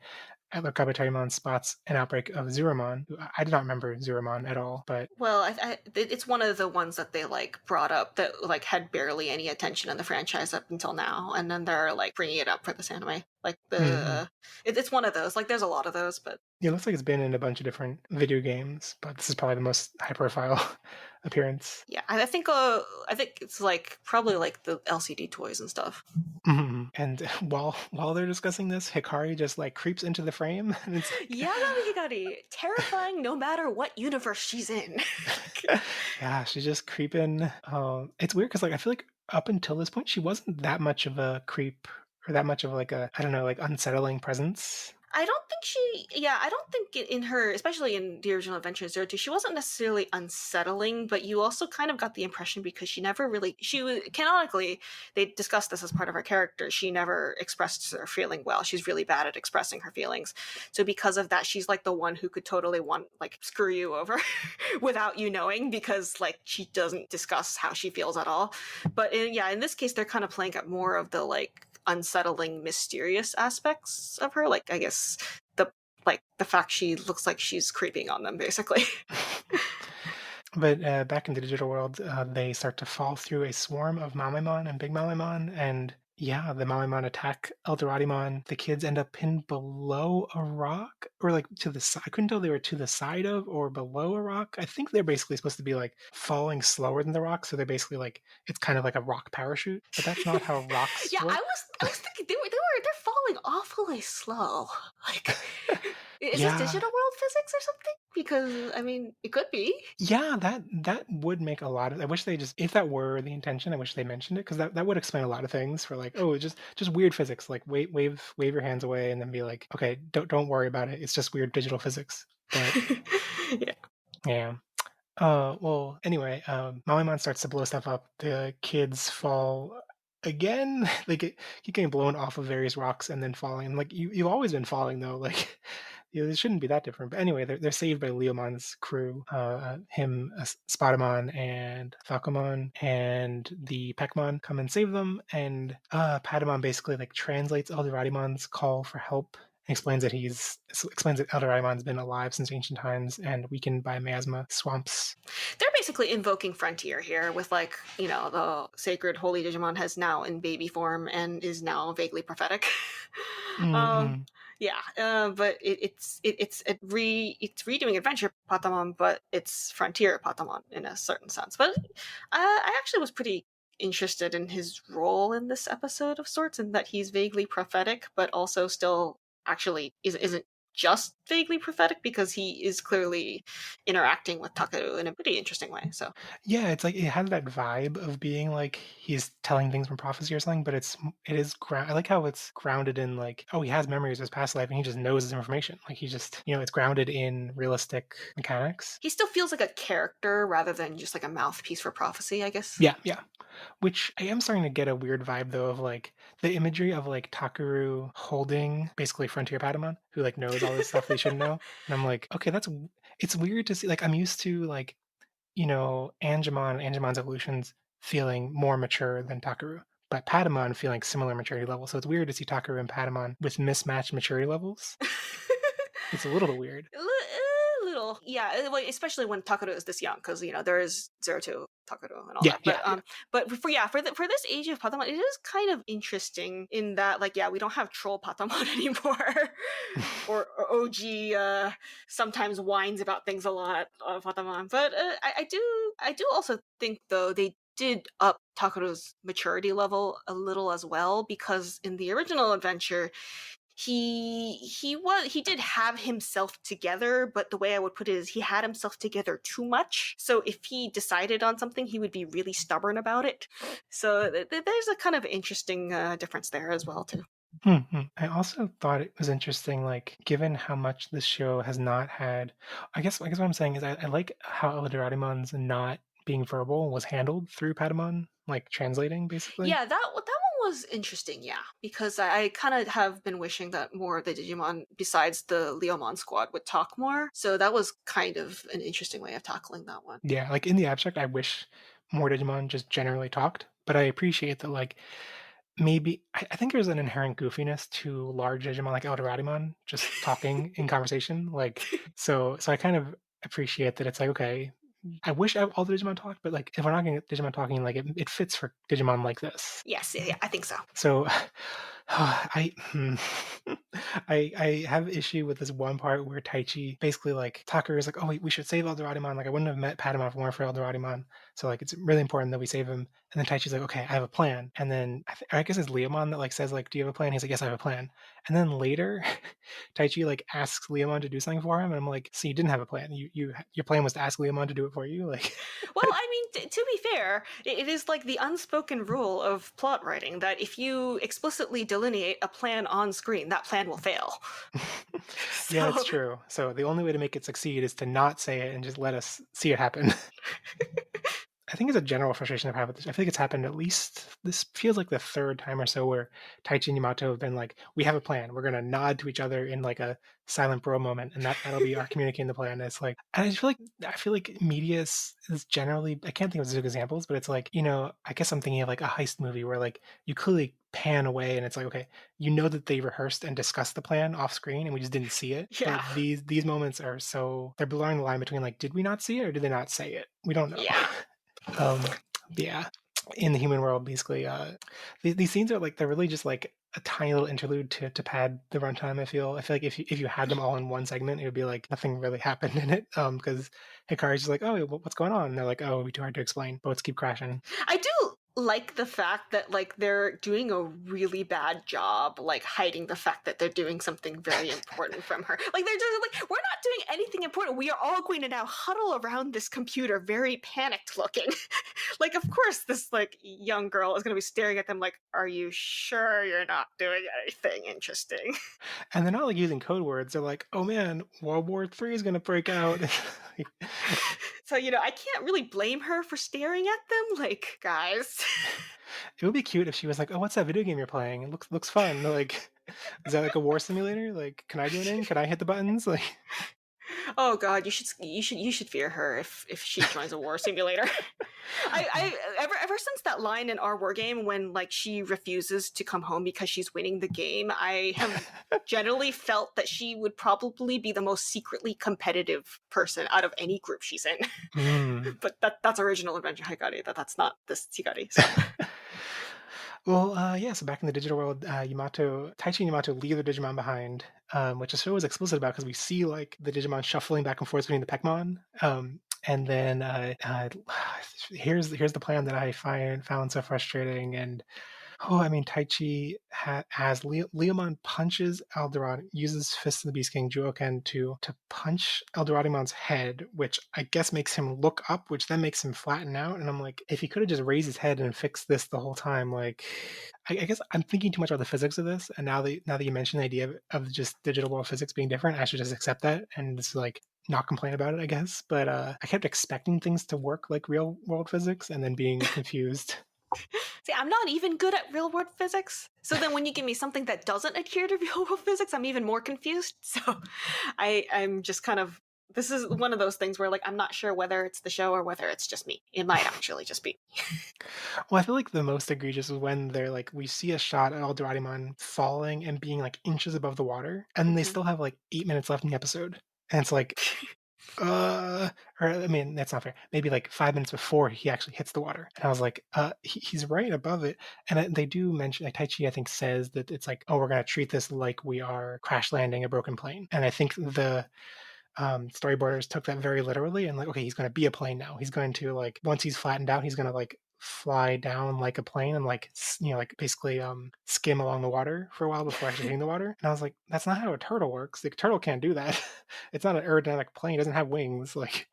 Speaker 2: Atler Kabuterimon spots an outbreak of Zeromon. I did not remember Zeromon at all, but
Speaker 1: Well, it's one of the ones that they like brought up that like had barely any attention in the franchise up until now, and then they're like bringing it up for this anime. Like
Speaker 2: mm,
Speaker 1: it's one of those. Like there's a lot of those, but
Speaker 2: yeah, it looks like it's been in a bunch of different video games, but this is probably the most high profile appearance.
Speaker 1: yeah, I think it's like probably like the LCD toys and stuff.
Speaker 2: And while they're discussing this, Hikari just like creeps into the frame, and it's like,
Speaker 1: Yagami Higari, terrifying no matter what universe she's in.
Speaker 2: yeah, she's just creeping. It's weird because like I feel like up until this point, she wasn't that much of a creep or that much of like a I don't know like unsettling presence.
Speaker 1: I don't think I don't think in her, especially in the original Adventure Zero Two, she wasn't necessarily unsettling, but you also kind of got the impression because she never really, she was, canonically, they discussed this as part of her character, she never expressed her feeling well. She's really bad at expressing her feelings. So because of that, she's like the one who could totally want, like, screw you over without you knowing because, like, she doesn't discuss how she feels at all. But in this case, they're kind of playing up more of the, like, unsettling mysterious aspects of her, like I guess the fact she looks like she's creeping on them basically.
Speaker 2: But back in the digital world, they start to fall through a swarm of Mamemon and Big Mamemon, and yeah, the Mamemon attack Eldoradimon. The kids end up pinned below a rock, or like to the side. I couldn't tell they were to the side of or below a rock. I think they're basically supposed to be like falling slower than the rock, so they're basically like it's kind of like a rock parachute. But that's not how rocks
Speaker 1: Yeah,
Speaker 2: work.
Speaker 1: I was thinking they're falling awfully slow. Like, is this
Speaker 2: Yeah,
Speaker 1: digital world physics or something? Because I mean, it could be.
Speaker 2: yeah, that would make a lot of. I wish they just, if that were the intention, I wish they mentioned it because that would explain a lot of things. For like, oh, just weird physics. Like, wave your hands away, and then be like, okay, don't worry about it. It's just weird digital physics. But
Speaker 1: Yeah.
Speaker 2: yeah. Well, anyway, Mamemon starts to blow stuff up. The kids fall again. They keep getting blown off of various rocks and then falling. And like you've always been falling though. Like it shouldn't be that different. But anyway, they're saved by Leomon's crew. Him, Spadamon, and Falcomon, and the Peckmon come and save them. And Patamon basically like translates Eldoradimon's call for help explains that Eldoraimon's been alive since ancient times and weakened by miasma swamps.
Speaker 1: They're basically invoking Frontier here with, like, the sacred holy Digimon has now in baby form and is now vaguely prophetic. um,
Speaker 2: Mm-hmm.
Speaker 1: yeah, but it's redoing Adventure Patamon, but it's Frontier Patamon in a certain sense. But I actually was pretty interested in his role in this episode of sorts, in that he's vaguely prophetic, but also still actually isn't just vaguely prophetic, because he is clearly interacting with Takaru in a pretty interesting way. So
Speaker 2: Yeah, it's like it has that vibe of being like he's telling things from prophecy or something, but it is I like how it's grounded in like, oh, he has memories of his past life and he just knows his information. Like he just, it's grounded in realistic mechanics.
Speaker 1: he still feels like a character rather than just like a mouthpiece for prophecy, I guess.
Speaker 2: Yeah, yeah. Which I am starting to get a weird vibe though of like the imagery of like Takaru holding basically Frontier Patamon, who like knows all this stuff they shouldn't know. And I'm like, okay, it's weird to see. Like I'm used to like, Angemon's evolutions feeling more mature than Takaru, but Patamon feeling similar maturity level. So it's weird to see Takaru and Patamon with mismatched maturity levels. It's a little bit weird.
Speaker 1: Little, yeah, especially when Takaru is this young, because there is 02 Takaru and all
Speaker 2: Yeah,
Speaker 1: that.
Speaker 2: yeah,
Speaker 1: But
Speaker 2: yeah.
Speaker 1: for this age of Patamon, it is kind of interesting in that, like, yeah, we don't have troll Patamon anymore, or OG sometimes whines about things a lot of Patamon. But I do also think, though, they did up Takaru's maturity level a little as well, because in the original adventure he did have himself together, but the way I would put it is he had himself together too much. So if he decided on something, he would be really stubborn about it. So there's a kind of interesting difference there as well too.
Speaker 2: Mhm. I also thought it was interesting, like given how much this show has not had. I guess what I'm saying is I like how Eldoradimon's not being verbal was handled through Patamon, like translating basically.
Speaker 1: Yeah, that one was interesting. Yeah, because I kind of have been wishing that more of the Digimon besides the Leomon squad would talk more. So that was kind of an interesting way of tackling that one.
Speaker 2: Yeah, like in the abstract, I wish more Digimon just generally talked, but I appreciate that, like, maybe I think there's an inherent goofiness to large Digimon like Eldoradimon just talking in conversation. Like, so I kind of appreciate that it's like, okay, I wish all the Digimon talked, but like, if we're not going to get Digimon talking, like, it fits for Digimon like this.
Speaker 1: Yes, yeah, I think so.
Speaker 2: So I I have issue with this one part where Taichi basically like Tucker is like, oh, we should save Eldoradimon. Like I wouldn't have met Patamon if it weren't for Eldoradimon. So like it's really important that we save him. And then Taichi's like, okay, I have a plan. And then I guess it's Leomon that like says like, do you have a plan? He's like, yes, I have a plan. And then later, Taichi like asks Leomon to do something for him, and I'm like, so you didn't have a plan. Your plan was to ask Leomon to do it for you. Like,
Speaker 1: Well, I mean, to be fair, it is like the unspoken rule of plot writing that if you explicitly delineate a plan on screen, that plan will fail.
Speaker 2: yeah, it's
Speaker 1: So,
Speaker 2: true. So the only way to make it succeed is to not say it and just let us see it happen. I think it's a general frustration I've had with this. I feel like it's happened at least, this feels like the third time or so where Taichi and Yamato have been like, we have a plan. We're going to nod to each other in like a silent bro moment. And that'll be our communicating the plan. And it's like, and I feel like media is generally, I can't think of specific examples, but it's like, I guess I'm thinking of like a heist movie where like you clearly pan away and it's like, okay, that they rehearsed and discussed the plan off screen and we just didn't see it.
Speaker 1: yeah.
Speaker 2: But these moments are they're blurring the line between like, did we not see it or did they not say it? We don't know.
Speaker 1: Yeah.
Speaker 2: Um, yeah, in the human world, basically, these scenes are like they're really just like a tiny little interlude to pad the runtime. I feel like if you had them all in one segment, it would be like nothing really happened in it. Because Hikari's just like, oh, what's going on? And they're like, oh, it'd be too hard to explain. Boats keep crashing.
Speaker 1: I do like the fact that, like, they're doing a really bad job, like, hiding the fact that they're doing something very important from her. Like, they're just like, we're not doing anything important. We are all going to now huddle around this computer, very panicked looking. Like, of course, this, like, young girl is going to be staring at them like, are you sure you're not doing anything interesting?
Speaker 2: And they're not like using code words. They're like, oh man, World War III is gonna break out.
Speaker 1: So, I can't really blame her for staring at them. Like, guys.
Speaker 2: It would be cute if she was like, "Oh, what's that video game you're playing? It looks fun." They're like, is that like a war simulator? Like, can I join in? Can I hit the buttons? Like,
Speaker 1: Oh God, you should fear her if she joins a war simulator. I ever since that line in our war game when like she refuses to come home because she's winning the game, I have generally felt that she would probably be the most secretly competitive person out of any group she's in.
Speaker 2: Mm.
Speaker 1: But that's original Adventure Hikari. That's not this Hikari. So
Speaker 2: Well, yeah, so back in the digital world, Taichi and Yamato leave the Digimon behind, which the show is explicit about because we see like the Digimon shuffling back and forth between the Pekmon. And then here's the plan that I found so frustrating. And oh, I mean, Taichi has Leomon punches Eldorado, uses Fist of the Beast King Juoken to punch Eldoradimon's head, which I guess makes him look up, which then makes him flatten out. And I'm like, if he could have just raised his head and fixed this the whole time, like, I guess I'm thinking too much about the physics of this. And now that you mentioned the idea of just digital world physics being different, I should just accept that and just like not complain about it, I guess. But I kept expecting things to work like real world physics and then being confused.
Speaker 1: see, I'm not even good at real world physics. So then when you give me something that doesn't adhere to real world physics, I'm even more confused. So I'm just kind of this is one of those things where like I'm not sure whether it's the show or whether it's just me. It might actually just be.
Speaker 2: Well, I feel like the most egregious is when they're like, we see a shot of Eldoradimon falling and being like inches above the water, and they
Speaker 1: Mhm.
Speaker 2: still have like 8 minutes left in the episode. And it's like, uh, or I mean, that's not fair. Maybe like 5 minutes before he actually hits the water. And I was like, he's right above it. And they do mention, like, Tai Chi, I think, says that it's like, oh, we're going to treat this like we are crash landing a broken plane. And I think the storyboarders took that very literally and like, okay, he's going to be a plane now. He's going to like once he's flattened out, he's going to like fly down like a plane and like like basically skim along the water for a while before actually hitting the water. And I was like, that's not how a turtle works. The turtle can't do that. It's not an aerodynamic plane. It doesn't have wings. Like,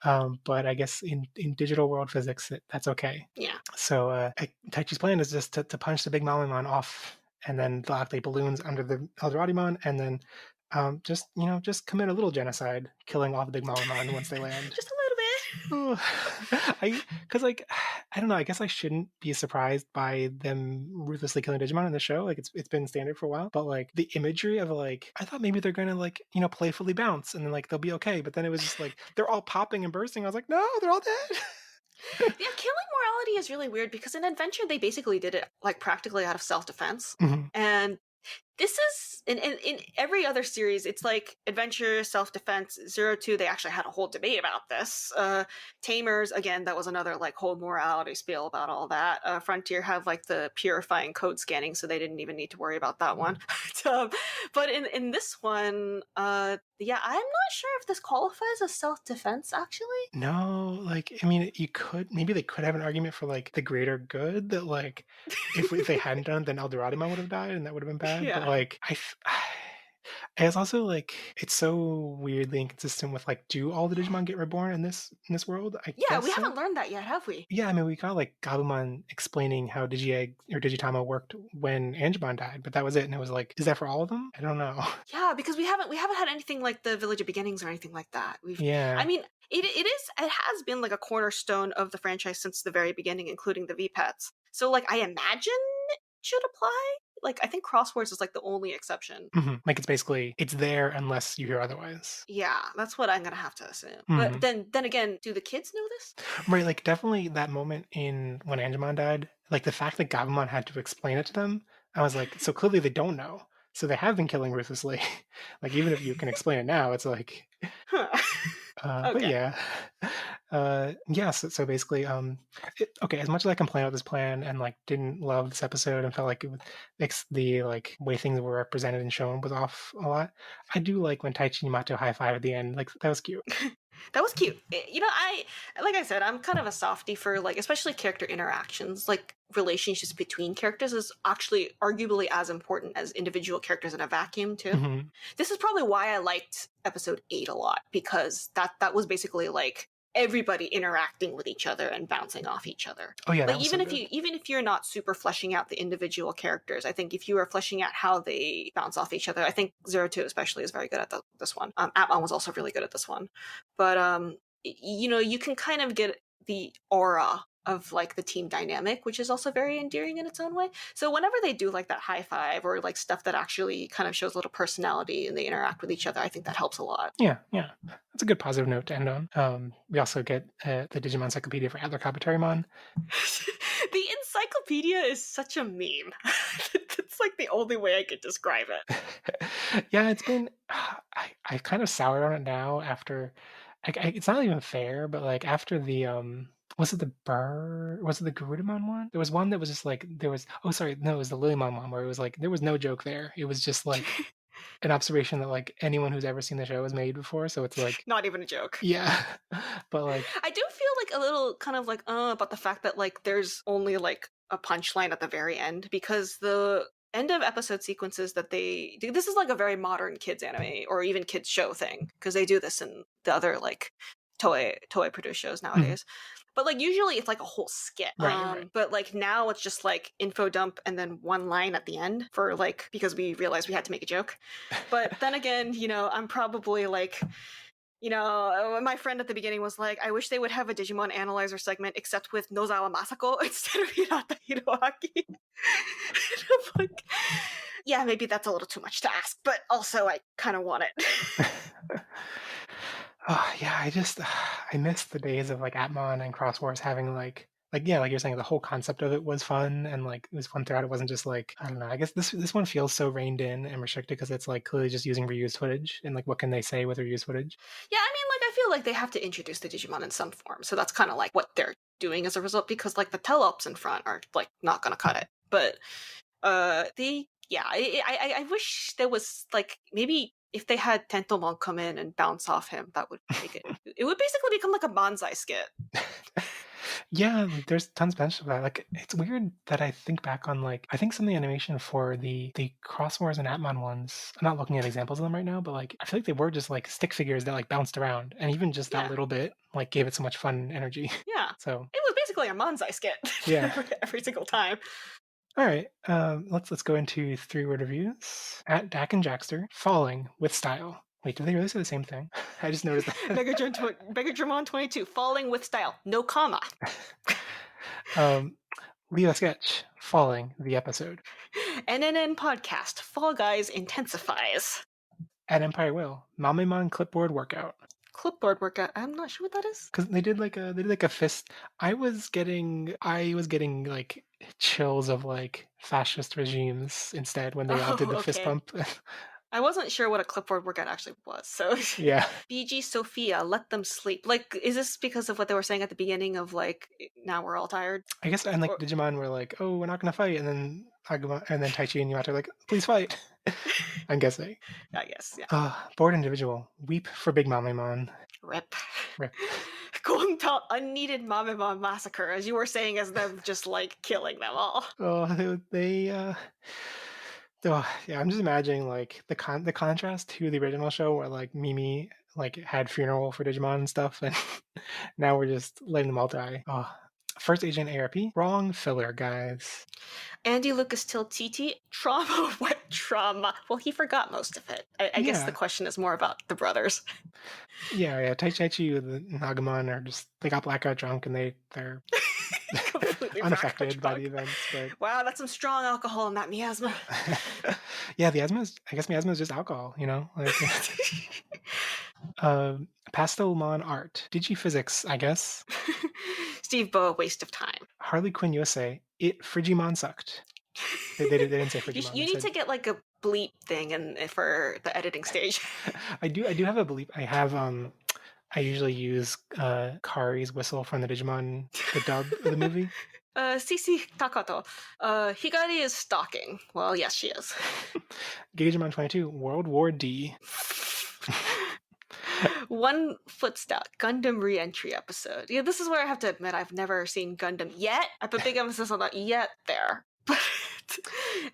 Speaker 2: but I guess in digital world physics, that's okay.
Speaker 1: Yeah.
Speaker 2: So Taichi's plan is just to punch the big Mamamon off and then they'll activate balloons under the Eldoradimon and then just commit a little genocide, killing all the big Mamamon once they land.
Speaker 1: Just a little bit.
Speaker 2: Oh, because like I don't know. I guess I shouldn't be surprised by them ruthlessly killing Digimon in the show. Like it's been standard for a while. But like the imagery of like I thought maybe they're gonna like playfully bounce and then like they'll be okay. But then it was just like they're all popping and bursting. I was like, no, they're all dead.
Speaker 1: Yeah, killing morality is really weird because in Adventure they basically did it like practically out of self-defense.
Speaker 2: Mhm.
Speaker 1: And this is in every other series, it's like Adventure, self-defense, 02, they actually had a whole debate about this. Tamers, again, that was another like whole morality spiel about all that. Frontier have like the purifying code scanning, so they didn't even need to worry about that one. But in this one, yeah, I'm not sure if this qualifies as self-defense actually.
Speaker 2: No, like I mean, maybe they could have an argument for like the greater good that like if they hadn't done it, then Eldoradimon would have died and that would have been bad. But
Speaker 1: Yeah.
Speaker 2: like it's also like it's so weirdly inconsistent with like do all the Digimon get reborn in this world? I
Speaker 1: Yeah,
Speaker 2: guess
Speaker 1: we
Speaker 2: so.
Speaker 1: haven't learned that yet, have we?
Speaker 2: Yeah, I mean we got like Gabumon explaining how Digiegg or Digitama worked when Angemon died, but that was it. And it was like, is that for all of them? I don't know.
Speaker 1: Yeah, because we haven't had anything like the Village of Beginnings or anything like that. I
Speaker 2: Yeah.
Speaker 1: mean, it has been like a cornerstone of the franchise since the very beginning, including the V Pets. So like I imagine it should apply. Like I think Crosswords is like the only exception.
Speaker 2: Like it's basically it's there unless you hear otherwise.
Speaker 1: Yeah, that's what I'm gonna have to assume. But
Speaker 2: Mhm.
Speaker 1: then again, do the kids know this?
Speaker 2: Right, like definitely that moment in when Angemon died, like the fact that Gabumon had to explain it to them, I was like, so clearly they don't know. So they have been killing ruthlessly. Like even if you can explain it now, it's like,
Speaker 1: Huh.
Speaker 2: but
Speaker 1: Okay.
Speaker 2: yeah, yeah. So basically, okay. As much as I complained about this plan and like didn't love this episode and felt like the like way things were represented and shown was off a lot, I do like when Taichi and Yamato high five at the end. Like that was cute.
Speaker 1: That was cute. I like I said, I'm kind of a softie for like especially character interactions. Like relationships between characters is actually arguably as important as individual characters in a vacuum too.
Speaker 2: Mhm.
Speaker 1: This is probably why I liked episode 8 a lot because that was basically like everybody interacting with each other and bouncing off each other.
Speaker 2: Oh yeah,
Speaker 1: Like
Speaker 2: that was so good.
Speaker 1: even if you're not super fleshing out the individual characters, I think if you are fleshing out how they bounce off each other, I think 02 especially is very good at this one. Atmon was also really good at this one. But you can kind of get the aura of like the team dynamic, which is also very endearing in its own way. So whenever they do like that high five or like stuff that actually kind of shows a little personality and they interact with each other, I think that helps a lot.
Speaker 2: Yeah, yeah. That's a good positive note to end on. We also get the Digimon Encyclopedia for Adler Kabuterimon.
Speaker 1: The encyclopedia is such a meme. It's like the only way I could describe it.
Speaker 2: Yeah, it's been I kind of soured on it now after it's not even fair, but like after the was it the Garudamon one? There was one that was just like there was oh sorry, no, it was the Lilymon one where it was like there was no joke there. It was just like an observation that like anyone who's ever seen the show has made before, so it's like
Speaker 1: Not even a joke.
Speaker 2: yeah. But like
Speaker 1: I do feel like a little kind of like about the fact that like there's only like a punchline at the very end because the end of episode sequences that they do, this is like a very modern kids anime or even kids show thing because they do this in the other like toy produced shows
Speaker 2: mhm,
Speaker 1: nowadays. But like usually it's like a whole skit.
Speaker 2: right.
Speaker 1: But like now it's just like info dump and then one line at the end for like because we realized we had to make a joke. But then again, I'm probably like my friend at the beginning was like, I wish they would have a Digimon Analyzer segment except with Nozawa Masako instead of Hinata Hiroaki. I'm like, yeah, maybe that's a little too much to ask, but also I kind of want it.
Speaker 2: Oh, yeah, I miss the days of like Atmon and Cross Wars having like yeah, like you're saying, the whole concept of it was fun and like it was fun throughout. It wasn't just like I don't know. I guess this one feels so reined in and restricted because it's like clearly just using reused footage and like what can they say with reused footage?
Speaker 1: Yeah, I mean, like, I feel like they have to introduce the Digimon in some form, so that's kind of like what they're doing as a result because like the teleops in front are like not gonna cut it. But the yeah, I wish there was like maybe if they had Tentomon come in and bounce off him, that would make it. It would basically become like a bonsai skit.
Speaker 2: Yeah, like there's tons of potential for that. Like it's weird that I think back on like I think some of the animation for the Cross Wars and Atmon ones. I'm not looking at examples of them right now, but like I feel like they were just like stick figures that like bounced around, and even just that
Speaker 1: Yeah,
Speaker 2: little bit like gave it so much fun energy.
Speaker 1: yeah.
Speaker 2: So
Speaker 1: It was basically a bonsai skit
Speaker 2: yeah.
Speaker 1: every single time.
Speaker 2: All right, let's go into 3-word reviews. At Dak and Jackster, falling with style. Wait, did they really say the same thing? I just noticed that.
Speaker 1: Megadramon 22, falling with style, no comma.
Speaker 2: um, Leo Sketch, falling the episode.
Speaker 1: NNN podcast, Fall Guys intensifies.
Speaker 2: At Empire Will, Mamemon clipboard workout.
Speaker 1: Clipboard workout. I'm not sure what that is.
Speaker 2: Because they did like a fist. I was getting like chills of like fascist regimes instead when they all did
Speaker 1: Oh,
Speaker 2: the fist
Speaker 1: okay.
Speaker 2: bump.
Speaker 1: I wasn't sure what a clipboard workout actually was. So,
Speaker 2: Yeah.
Speaker 1: BG Sophia, let them sleep. Like, is this because of what they were saying at the beginning of like, now we're all tired?
Speaker 2: I guess and like
Speaker 1: Or
Speaker 2: Digimon were like, oh, we're not gonna fight, and then Agumon and then Taichi and Yamato are like, please fight. I'm guessing.
Speaker 1: I guess, yeah.
Speaker 2: Bored individual. Weep for Big Mamemon.
Speaker 1: Rip.
Speaker 2: Rip.
Speaker 1: Gonta, unneeded Mamemon massacre, as you were saying, as them just like killing them all.
Speaker 2: Oh, oh, yeah, I'm just imagining like the contrast to the original show where like Mimi like had funeral for Digimon and stuff, and now we're just letting them all die. Oh, first agent ARP, wrong filler, guys.
Speaker 1: Andy Lucas till TT, trauma, what trauma? Well, he forgot most of it. I guess the
Speaker 2: Yeah,
Speaker 1: question is more about the brothers.
Speaker 2: yeah. Taichi and Nagamon are just they got blackout drunk and they're
Speaker 1: Completely blackout
Speaker 2: unaffected by the
Speaker 1: drunk.
Speaker 2: events, but
Speaker 1: Wow, that's some strong alcohol in that miasma.
Speaker 2: yeah, I guess miasma is just alcohol, like uh, pastelmon art, digiphysics, I guess.
Speaker 1: Steve Boa, waste of time.
Speaker 2: Harley Quinn USA, it Frigimon sucked. They didn't say
Speaker 1: You,
Speaker 2: Frigimon.
Speaker 1: you
Speaker 2: They
Speaker 1: need
Speaker 2: said
Speaker 1: to get like a bleep thing for the editing stage.
Speaker 2: I do have a belief. I usually use Kari's whistle from the dub of the movie.
Speaker 1: CC Takato. Higari is stalking. Well, yes, she is.
Speaker 2: Digimon 22, World War D.
Speaker 1: One footstep Gundam re-entry episode. Yeah, this is where I have to admit I've never seen Gundam yet. I put big emphasis on that yet there. But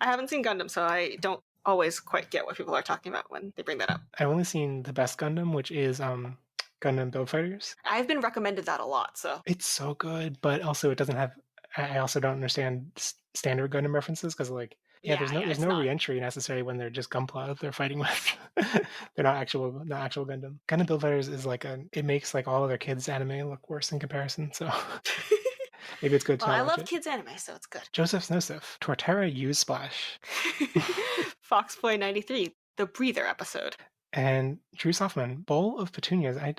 Speaker 1: I haven't seen Gundam, so I don't always quite get what people are talking about when they bring that up.
Speaker 2: I've only seen the best Gundam, which is Gundam Build Fighters.
Speaker 1: I've been recommended that a lot, so
Speaker 2: It's so good, but also it doesn't have. I also don't understand standard Gundam references because like yeah,
Speaker 1: yeah,
Speaker 2: there's
Speaker 1: it's
Speaker 2: no
Speaker 1: not.
Speaker 2: re-entry necessary when they're just Gunpla they're fighting with. They're not actual Gundam. Gundam Build Fighters is like it makes like all other kids anime look worse in comparison. So Maybe it's good to
Speaker 1: Well,
Speaker 2: not
Speaker 1: I
Speaker 2: watch
Speaker 1: love
Speaker 2: it.
Speaker 1: kids anime, so it's good.
Speaker 2: Joseph Snosif, Torterra use Splash.
Speaker 1: Foxboy93, the breather episode.
Speaker 2: And Drew Softman, Bowl of Petunias. I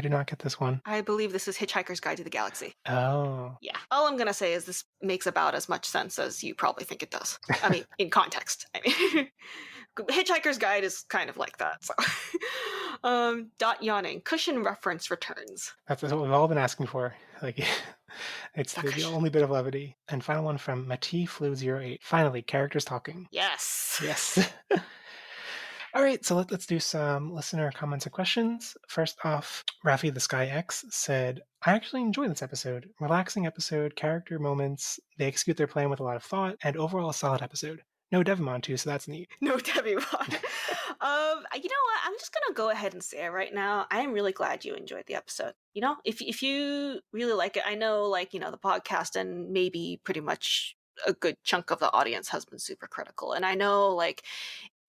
Speaker 2: did not get this one.
Speaker 1: I believe this is Hitchhiker's Guide to the Galaxy.
Speaker 2: Oh.
Speaker 1: Yeah. All I'm gonna say is this makes about as much sense as you probably think it does. I mean, in context. I mean, Hitchhiker's Guide is kind of like that. So, dot yawning. Cushion reference returns.
Speaker 2: That's what we've all been asking for. Like, it's
Speaker 1: The
Speaker 2: the
Speaker 1: cushion.
Speaker 2: only bit of levity. And final one from Mati Flu 08. Finally, characters talking.
Speaker 1: Yes.
Speaker 2: Yes. All right, so let's do some listener comments and questions. First off, Rafi the Sky X said, I actually enjoy this episode. Relaxing episode, character moments, they execute their plan with a lot of thought, and overall a solid episode. No Devimon too, so that's neat.
Speaker 1: No Debbie Vaughn. You know what? I'm just gonna go ahead and say it right now. I am really glad you enjoyed the episode. You know, if you really like it, I know, like, you know, the podcast and maybe pretty much a good chunk of the audience has been super critical. And I know, like,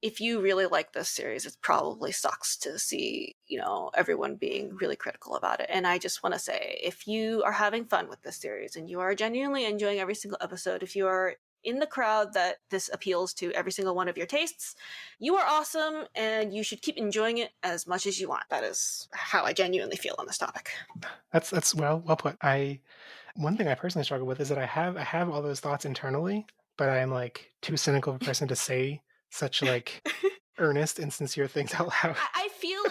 Speaker 1: if you really like this series, it probably sucks to see, you know, everyone being really critical about it. And I just want to say, if you are having fun with this series and you are genuinely enjoying every single episode, if you are in the crowd that this appeals to every single one of your tastes, you are awesome and you should keep enjoying it as much as you want. That is how I genuinely feel on this topic.
Speaker 2: That's well put. One thing I personally struggle with is that I have all those thoughts internally, but I am like too cynical of a person to say such like earnest and sincere things out loud.
Speaker 1: I feel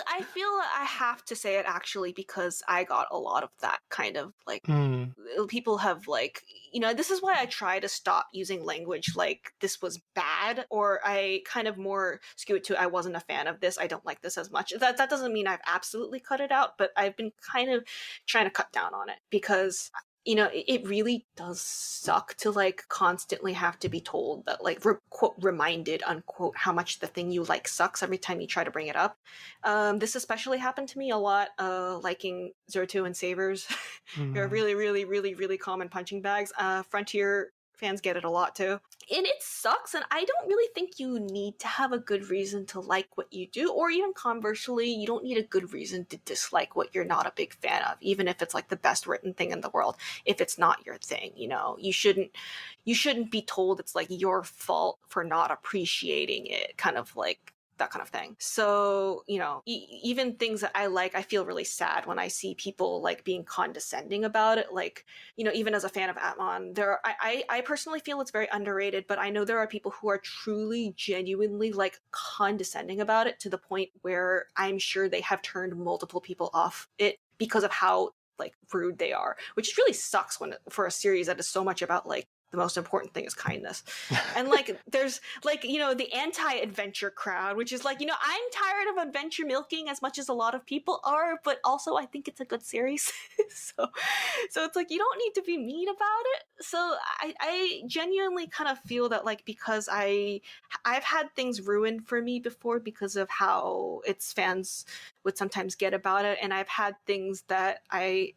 Speaker 1: I have to say it actually because I got a lot of that kind of like
Speaker 2: Mm,
Speaker 1: people have like, you know, this is why I try to stop using language like this was bad, or I kind of more skew it to I wasn't a fan of this, I don't like this as much. That doesn't mean I've absolutely cut it out, but I've been kind of trying to cut down on it because, you know, it really does suck to like constantly have to be told that, like, quote, reminded, unquote, how much the thing you like sucks every time you try to bring it up. This especially happened to me a lot, liking Zero Two and Savers. They're
Speaker 2: mm.
Speaker 1: really, really, really, really common punching bags. Frontier fans get it a lot too. And it sucks, and I don't really think you need to have a good reason to like what you do, or even conversely, you don't need a good reason to dislike what you're not a big fan of, even if it's like the best written thing in the world. If it's not your thing, you know, you shouldn't be told it's like your fault for not appreciating it, kind of like that kind of thing. So, you know, even things that I like, I feel really sad when I see people like being condescending about it. Like, you know, even as a fan of Atmon, I personally feel it's very underrated, but I know there are people who are truly, genuinely like condescending about it to the point where I'm sure they have turned multiple people off it because of how like rude they are, which really sucks when for a series that is so much about like the most important thing is kindness. And like there's like, you know, the anti-adventure crowd, which is like, you know, I'm tired of adventure milking as much as a lot of people are, but also I think it's a good series. so so it's like you don't need to be mean about it. So I genuinely kind of feel that, like, because I've had things ruined for me before because of how its fans would sometimes get about it, and I've had things that I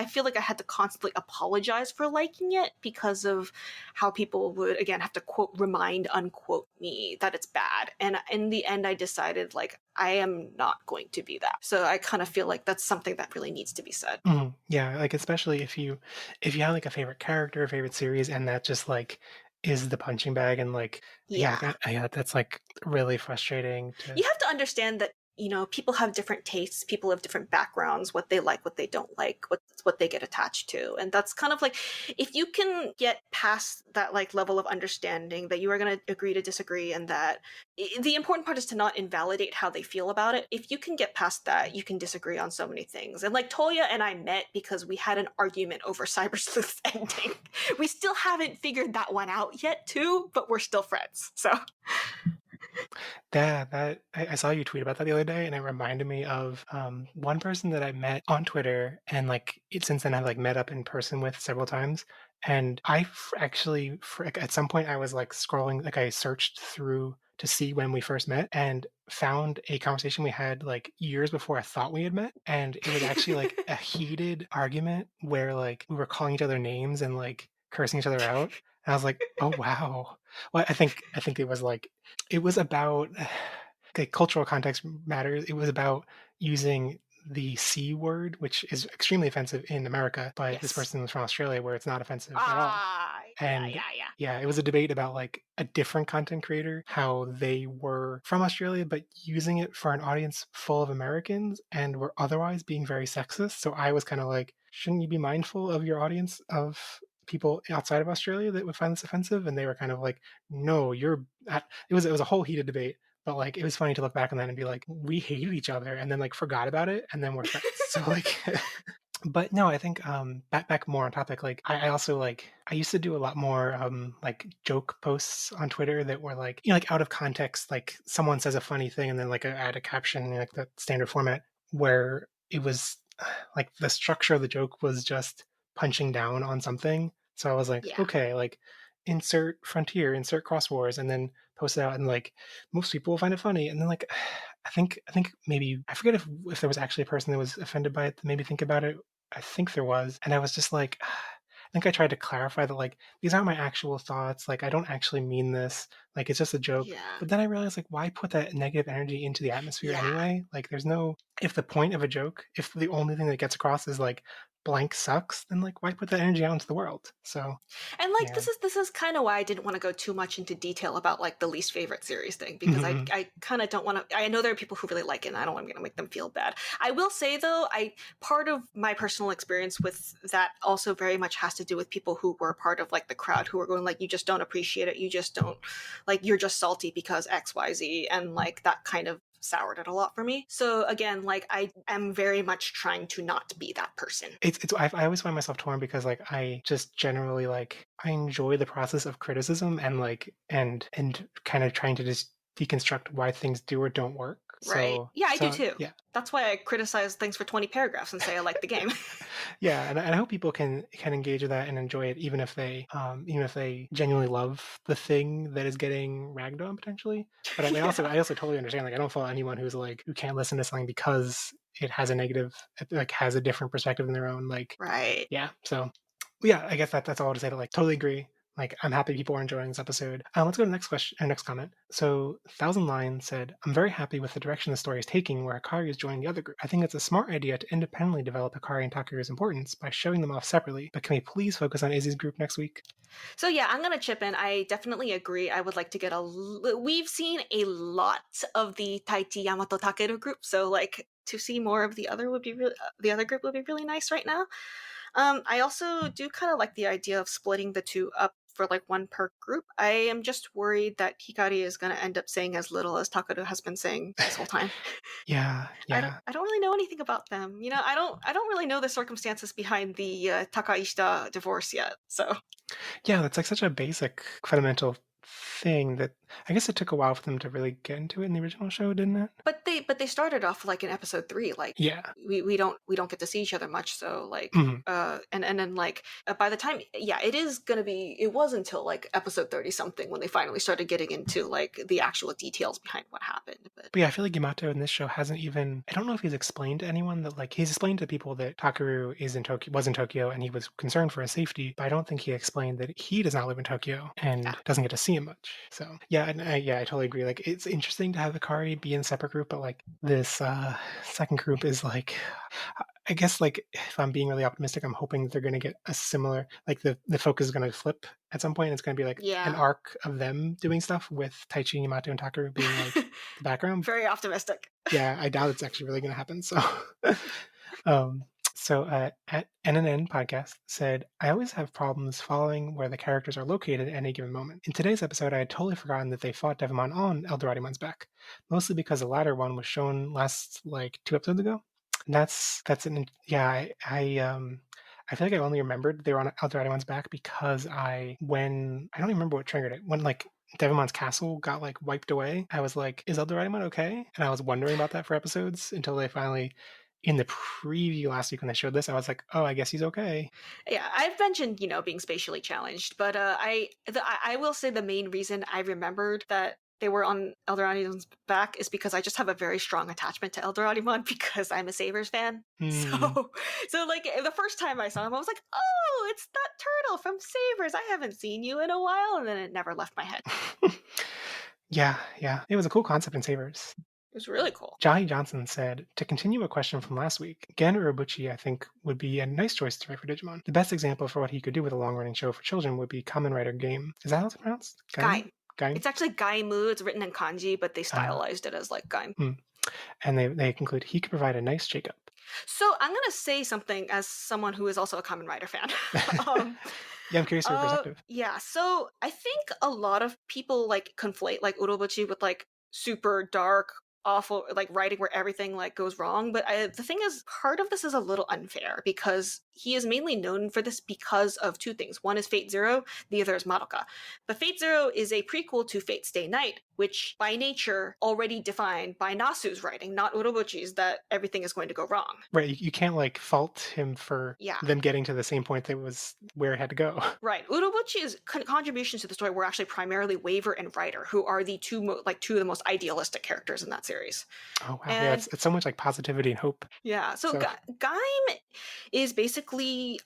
Speaker 1: feel like I had to constantly apologize for liking it because of how people would again have to quote remind unquote me that it's bad. And in the end I decided like I am not going to be that. So I kind of feel like that's something that really needs to be said.
Speaker 2: Yeah, like especially if you have like a favorite character, a favorite series, and that just like is the punching bag, and like
Speaker 1: Yeah.
Speaker 2: yeah, that's like really frustrating to.
Speaker 1: You have to understand that, you know, people have different tastes, people have different backgrounds, what they like, what they don't like, what they get attached to. And that's kind of like, if you can get past that like level of understanding that you are going to agree to disagree, and that the important part is to not invalidate how they feel about it. If you can get past that, you can disagree on so many things. And like Toya and I met because we had an argument over Cyber Sleuth's ending. We still haven't figured that one out yet too, but we're still friends. So
Speaker 2: Yeah, that I saw you tweet about that the other day, and it reminded me of one person that I met on Twitter, and like since then I've like met up in person with several times. And actually, like, at some point, I was like scrolling, like I searched through to see when we first met, and found a conversation we had like years before I thought we had met, and it was actually like a heated argument where like we were calling each other names and like cursing each other out. And I was like, oh wow. Well, I think it was like it was about okay, cultural context matters. It was about using the C word, which is extremely offensive in America, but this
Speaker 1: Yes.
Speaker 2: person was from Australia where it's not offensive at all.
Speaker 1: Yeah,
Speaker 2: And
Speaker 1: yeah, yeah.
Speaker 2: yeah, it was a debate about like a different content creator, how they were from Australia, but using it for an audience full of Americans and were otherwise being very sexist. So I was kind of like, shouldn't you be mindful of your audience of people outside of Australia that would find this offensive? And they were kind of like, no, you're at, it was a whole heated debate. But like it was funny to look back on that and be like, we hated each other and then like forgot about it and then we're friends. So like but no, I think back more on topic. Like I also like I used to do a lot more like joke posts on Twitter that were like like out of context. Like someone says a funny thing and then like add a caption, like the standard format where it was like the structure of the joke was just punching down on something. So I was like,
Speaker 1: Yeah.
Speaker 2: okay, like insert frontier, insert cross wars, and then post it out, and like most people will find it funny, and then like I think maybe I forget if there was actually a person that was offended by it that made me think about it. I think there was. And I was just like, I think I tried to clarify that, like, these aren't my actual thoughts. Like, I don't actually mean this. Like, it's just a joke.
Speaker 1: Yeah.
Speaker 2: But then I realized, like, why put that negative energy into the atmosphere
Speaker 1: Yeah.
Speaker 2: anyway? Like, there's no, if the point of a joke, if the only thing that gets across is like, blank sucks, then like, why put that energy out into the world? So,
Speaker 1: And like
Speaker 2: yeah.
Speaker 1: this is kind of why I didn't want to go too much into detail about like the least favorite series thing because I
Speaker 2: Mhm.
Speaker 1: I kind of don't want to. I know there are people who really like it, and I don't want to make them feel bad. I will say though, I part of my personal experience with that also very much has to do with people who were part of like the crowd who were going like, you just don't appreciate it, you just don't like, you're just salty because X Y Z, and like that kind of soured it a lot for me. So again, like I am very much trying to not be that person.
Speaker 2: I always find myself torn because like I just generally like I enjoy the process of criticism and like and kind of trying to just deconstruct why things do or don't work.
Speaker 1: Right.
Speaker 2: So
Speaker 1: Yeah, I do
Speaker 2: so
Speaker 1: too.
Speaker 2: yeah.
Speaker 1: That's why I criticize things for 20 paragraphs and say I like the game.
Speaker 2: Yeah, and I hope people can engage with that and enjoy it even if they genuinely love the thing that is getting ragged on potentially. But
Speaker 1: Yeah.
Speaker 2: I also totally understand, like I don't follow anyone who's like who can't listen to something because it has a negative, like has a different perspective in their own, like
Speaker 1: Right.
Speaker 2: yeah. So yeah, I guess that's all to say. To like totally agree. Like I'm happy people are enjoying this episode. Let's go to the next question, next comment. So Thousand Lion said, "I'm very happy with the direction the story is taking, where Akari is joining the other group. I think it's a smart idea to independently develop Akari and Takeru's importance by showing them off separately. But can we please focus on Izzy's group next week?"
Speaker 1: So yeah, I'm gonna chip in. I definitely agree. I would like to get we've seen a lot of the Taiti Yamato Takeru group, so like to see more of the other would be really the other group would be really nice right now. I also do kind of like the idea of splitting the two up for like one per group. I am just worried that Hikari is going to end up saying as little as Takaru has been saying this whole time.
Speaker 2: Yeah, yeah.
Speaker 1: I don't really know anything about them. You know, I don't really know the circumstances behind the Takaishita divorce yet. So,
Speaker 2: Yeah, that's like such a basic fundamental thing that I guess it took a while for them to really get into it in the original show, didn't it?
Speaker 1: but they started off like in episode 3, like
Speaker 2: Yeah.
Speaker 1: we don't get to see each other much, so like
Speaker 2: Mhm.
Speaker 1: and then like by the time, yeah, it is gonna be, it was until like episode 30 something when they finally started getting into like the actual details behind what happened. But
Speaker 2: But yeah, I feel like Yamato in this show hasn't even I don't know if he's explained to anyone that like he's explained to people that Takeru is in Tokyo was in Tokyo and he was concerned for his safety, but I don't think he explained that he does not live in Tokyo
Speaker 1: yeah.
Speaker 2: and doesn't get to see him much. So yeah, yeah, I totally agree. Like it's interesting to have Akari be in a separate group, but like this second group is like I guess like if I'm being really optimistic, I'm hoping that they're gonna get a similar like the focus is gonna flip at some point. It's gonna be like an
Speaker 1: Yeah.
Speaker 2: arc of them doing stuff with Taichi, Yamato, and Takeru being like the background.
Speaker 1: Very optimistic.
Speaker 2: Yeah, I doubt it's actually really going to happen. So, um, at NNN podcast said, I always have problems following where the characters are located at any given moment. In today's episode, I had totally forgotten that they fought Devimon on Eldoradimon's back, mostly because the latter one was shown last like 2 episodes ago. And that's an yeah. I feel like I only remembered they were on Eldoradimon's back because I don't even remember what triggered it when like Devimon's castle got like wiped away. I was like, is Eldorado okay? And I was wondering about that for episodes until they finally, in the preview last week when they showed this, I was like, oh, I guess he's okay.
Speaker 1: Yeah, I've mentioned, you know, being spatially challenged, but I will say the main reason I remembered that they were on Eldoradimon's back is because I just have a very strong attachment to Eldoradimon because I'm a Sabers fan.
Speaker 2: Hmm.
Speaker 1: So like the first time I saw him, I was like, "Oh, it's that turtle from Sabers. I haven't seen you in a while," and then it never left my head.
Speaker 2: Yeah, yeah. It was a cool concept in Savers.
Speaker 1: was really cool.
Speaker 2: Jahi Johnson said, to continue a question from last week, Gen Urobuchi, I think, would be a nice choice to write for Digimon. The best example for what he could do with a long-running show for children would be Kamen Rider Game. Is that how it's pronounced? Gaim?
Speaker 1: Gaim.
Speaker 2: Gaim?
Speaker 1: It's actually Gaimu. It's written in kanji, but they
Speaker 2: Uh,
Speaker 1: stylized it as like Gaim.
Speaker 2: and they conclude he could provide a nice shake-up.
Speaker 1: So I'm gonna say something as someone who is also a Kamen Rider fan. um,
Speaker 2: Yeah, I'm curious of your perspective.
Speaker 1: yeah. So I think a lot of people like conflate like Urobuchi with like super dark, awful like writing where everything like goes wrong. But the thing is, part of this is a little unfair because he is mainly known for this because of two things. One is Fate Zero, the other is Madoka. But Fate Zero is a prequel to Fate Stay Night, which by nature already defined by Nasu's writing, not Urobuchi's, that everything is going to go wrong.
Speaker 2: Right, you can't like fault him for
Speaker 1: Yeah.
Speaker 2: them getting to the same point that was where it had to go.
Speaker 1: Right. Urobuchi's contributions to the story were actually primarily Waver and Ryder, who are the two of the most idealistic characters in that series.
Speaker 2: Oh wow, yeah,
Speaker 1: And
Speaker 2: it's so much like positivity and hope.
Speaker 1: yeah, so
Speaker 2: So
Speaker 1: Gaim is basically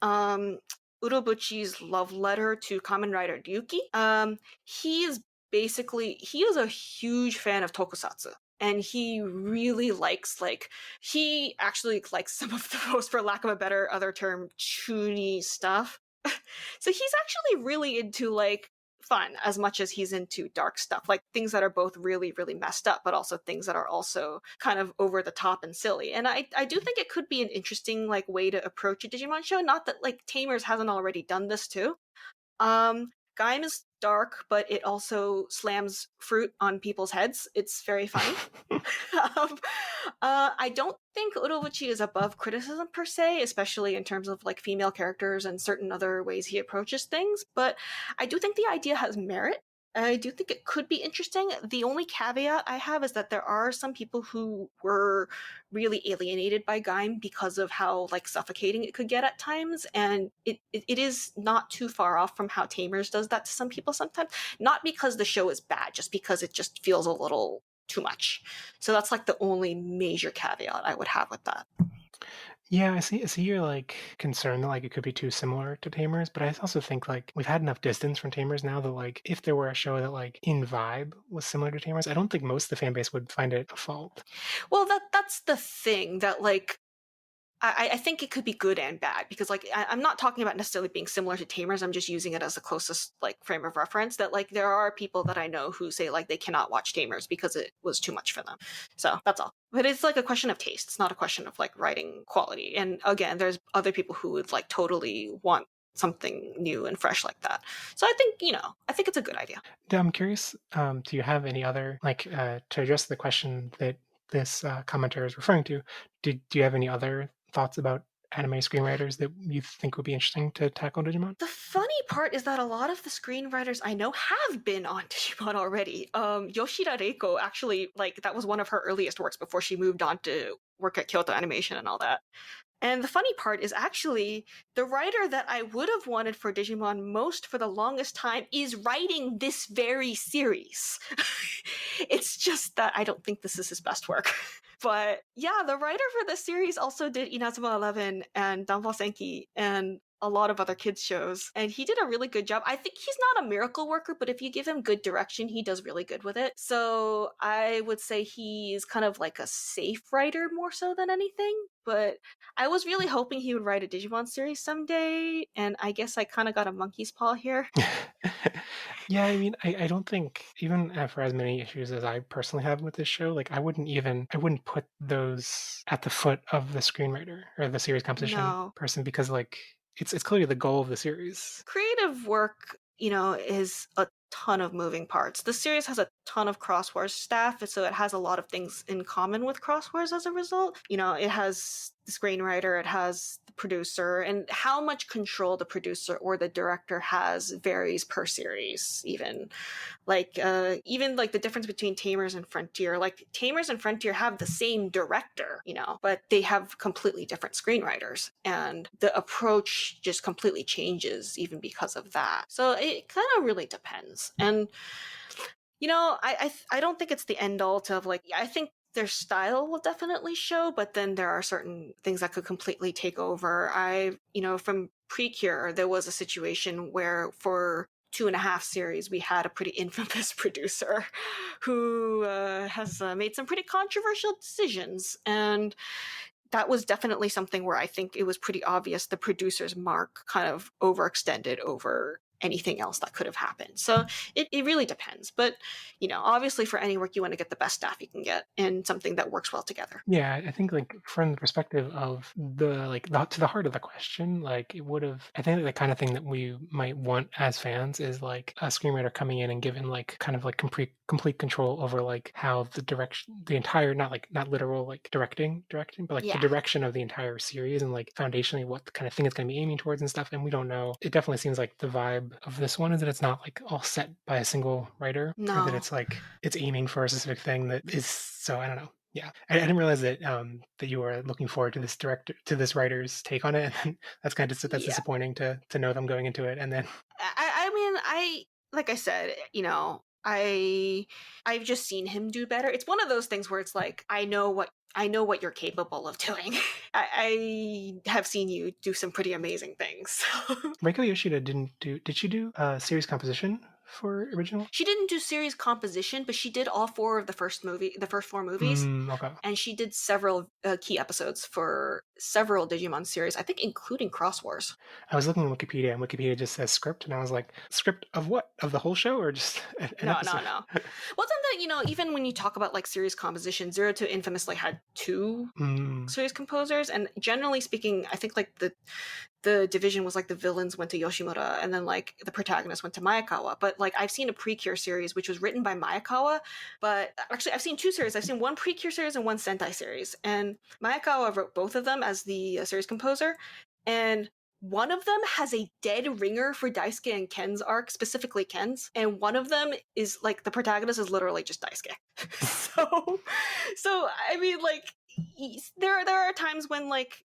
Speaker 1: Urobuchi's love letter to Kamen Rider Ryuki. He is he is a huge fan of tokusatsu. And he really likes he actually likes some of the most, for lack of a better other term, chuny stuff. So he's actually really into like fun as much as he's into dark stuff, like things that are both really, really messed up, but also things that are also kind of over the top and silly. And I do think it could be an interesting like way to approach a Digimon show. Not that like Tamers hasn't already done this too. Gaim is dark, but it also slams fruit on people's heads. It's very funny. um, I don't think Urobuchi is above criticism per se, especially in terms of like female characters and certain other ways he approaches things. But I do think the idea has merit. I do think it could be interesting. The only caveat I have is that there are some people who were really alienated by Gaim because of how like suffocating it could get at times, and it is not too far off from how Tamers does that to some people sometimes. Not because the show is bad, just because it just feels a little too much. So that's like the only major caveat I would have with that.
Speaker 2: yeah, I see your like concern that like it could be too similar to Tamers, but I also think like we've had enough distance from Tamers now that like if there were a show that like in vibe was similar to Tamers, I don't think most of the fan base would find it a fault.
Speaker 1: Well, that's the thing that like I think it could be good and bad because like I'm not talking about necessarily being similar to Tamers. I'm just using it as the closest like frame of reference. That like there are people that I know who say like they cannot watch Tamers because it was too much for them. So that's all. But it's like a question of taste. It's not a question of like writing quality. And again, there's other people who would like totally want something new and fresh like that. So I think I think it's a good idea.
Speaker 2: I'm curious, do you have any other like to address the question that this commenter is referring to? Do you have any other thoughts about anime screenwriters that you think would be interesting to tackle Digimon?
Speaker 1: The funny part is that a lot of the screenwriters I know have been on Digimon already. Yoshida Reiko actually, like, that was one of her earliest works before she moved on to work at Kyoto Animation and all that. And the funny part is actually the writer that I would have wanted for Digimon most for the longest time is writing this very series. It's just that I don't think this is his best work. But yeah, the writer for the series also did Inazuma 11 and Danfo Senki and a lot of other kids shows, and he did a really good job. I think he's not a miracle worker, but if you give him good direction, he does really good with it. So I would say he's kind of like a safe writer more so than anything. But I was really hoping he would write a Digimon series someday, and I guess I kind of got a monkey's paw here.
Speaker 2: Yeah, I mean, I don't think even for as many issues as I personally have with this show, like I wouldn't put those at the foot of the screenwriter or the series composition
Speaker 1: No.
Speaker 2: person because like it's clearly the goal of the series.
Speaker 1: Creative work, is a ton of moving parts. The series has a ton of Crosswars staff, so it has a lot of things in common with Crosswars as a result. It has the screenwriter, it has the producer, and how much control the producer or the director has varies per series, even. Even like the difference between Tamers and Frontier. Like Tamers and Frontier have the same director, but they have completely different screenwriters. And the approach just completely changes even because of that. So it kind of really depends. And I don't think it's the end all to like I think their style will definitely show, but then there are certain things that could completely take over. From Precure, there was a situation where for 2.5 series, we had a pretty infamous producer who has made some pretty controversial decisions. And that was definitely something where I think it was pretty obvious the producer's mark kind of overextended over anything else that could have happened. So it really depends. But, obviously for any work, you want to get the best staff you can get and something that works well together.
Speaker 2: Yeah, I think like from the perspective of to the heart of the question, like it would have. I think the kind of thing that we might want as fans is like a screenwriter coming in and given like kind of like complete control over like how the direction, the entire not literal like directing, but like the
Speaker 1: Yeah.
Speaker 2: direction of the entire series and like foundationally what the kind of thing it's going to be aiming towards and stuff. And we don't know. It definitely seems like the vibe of this one is that it's not like all set by a single writer, or that
Speaker 1: No.
Speaker 2: it's like it's aiming for a specific thing that is. So I don't know. Yeah, I didn't realize that that you were looking forward to this writer's take on it. And that's
Speaker 1: Yeah.
Speaker 2: disappointing to know them going into it, and then
Speaker 1: I mean, like I said, I've just seen him do better. It's one of those things where it's like I know what you're capable of doing. I have seen you do some pretty amazing things.
Speaker 2: Reiko Yoshida didn't do. Did she do series composition for original?
Speaker 1: She didn't do series composition, but she did all four of the first 4 movies.
Speaker 2: Okay.
Speaker 1: And she did several key episodes for several Digimon series, I think including Cross Wars.
Speaker 2: I was looking on Wikipedia, and Wikipedia just says script, and I was like, script of what? Of the whole show, or just an episode?
Speaker 1: No. Wasn't that, even when you talk about like series composition, Zero to infamously had 2 series composers, and generally speaking, I think like the division was like the villains went to Yoshimura and then like the protagonist went to Maekawa. But like I've seen a Precure series which was written by Maekawa, but actually I've seen 2 series. I've seen one Precure series and one Sentai series, and Maekawa wrote both of them as the series composer, and one of them has a dead ringer for Daisuke and Ken's arc, specifically Ken's, and one of them is like the protagonist is literally just Daisuke. so I mean, like there are times when like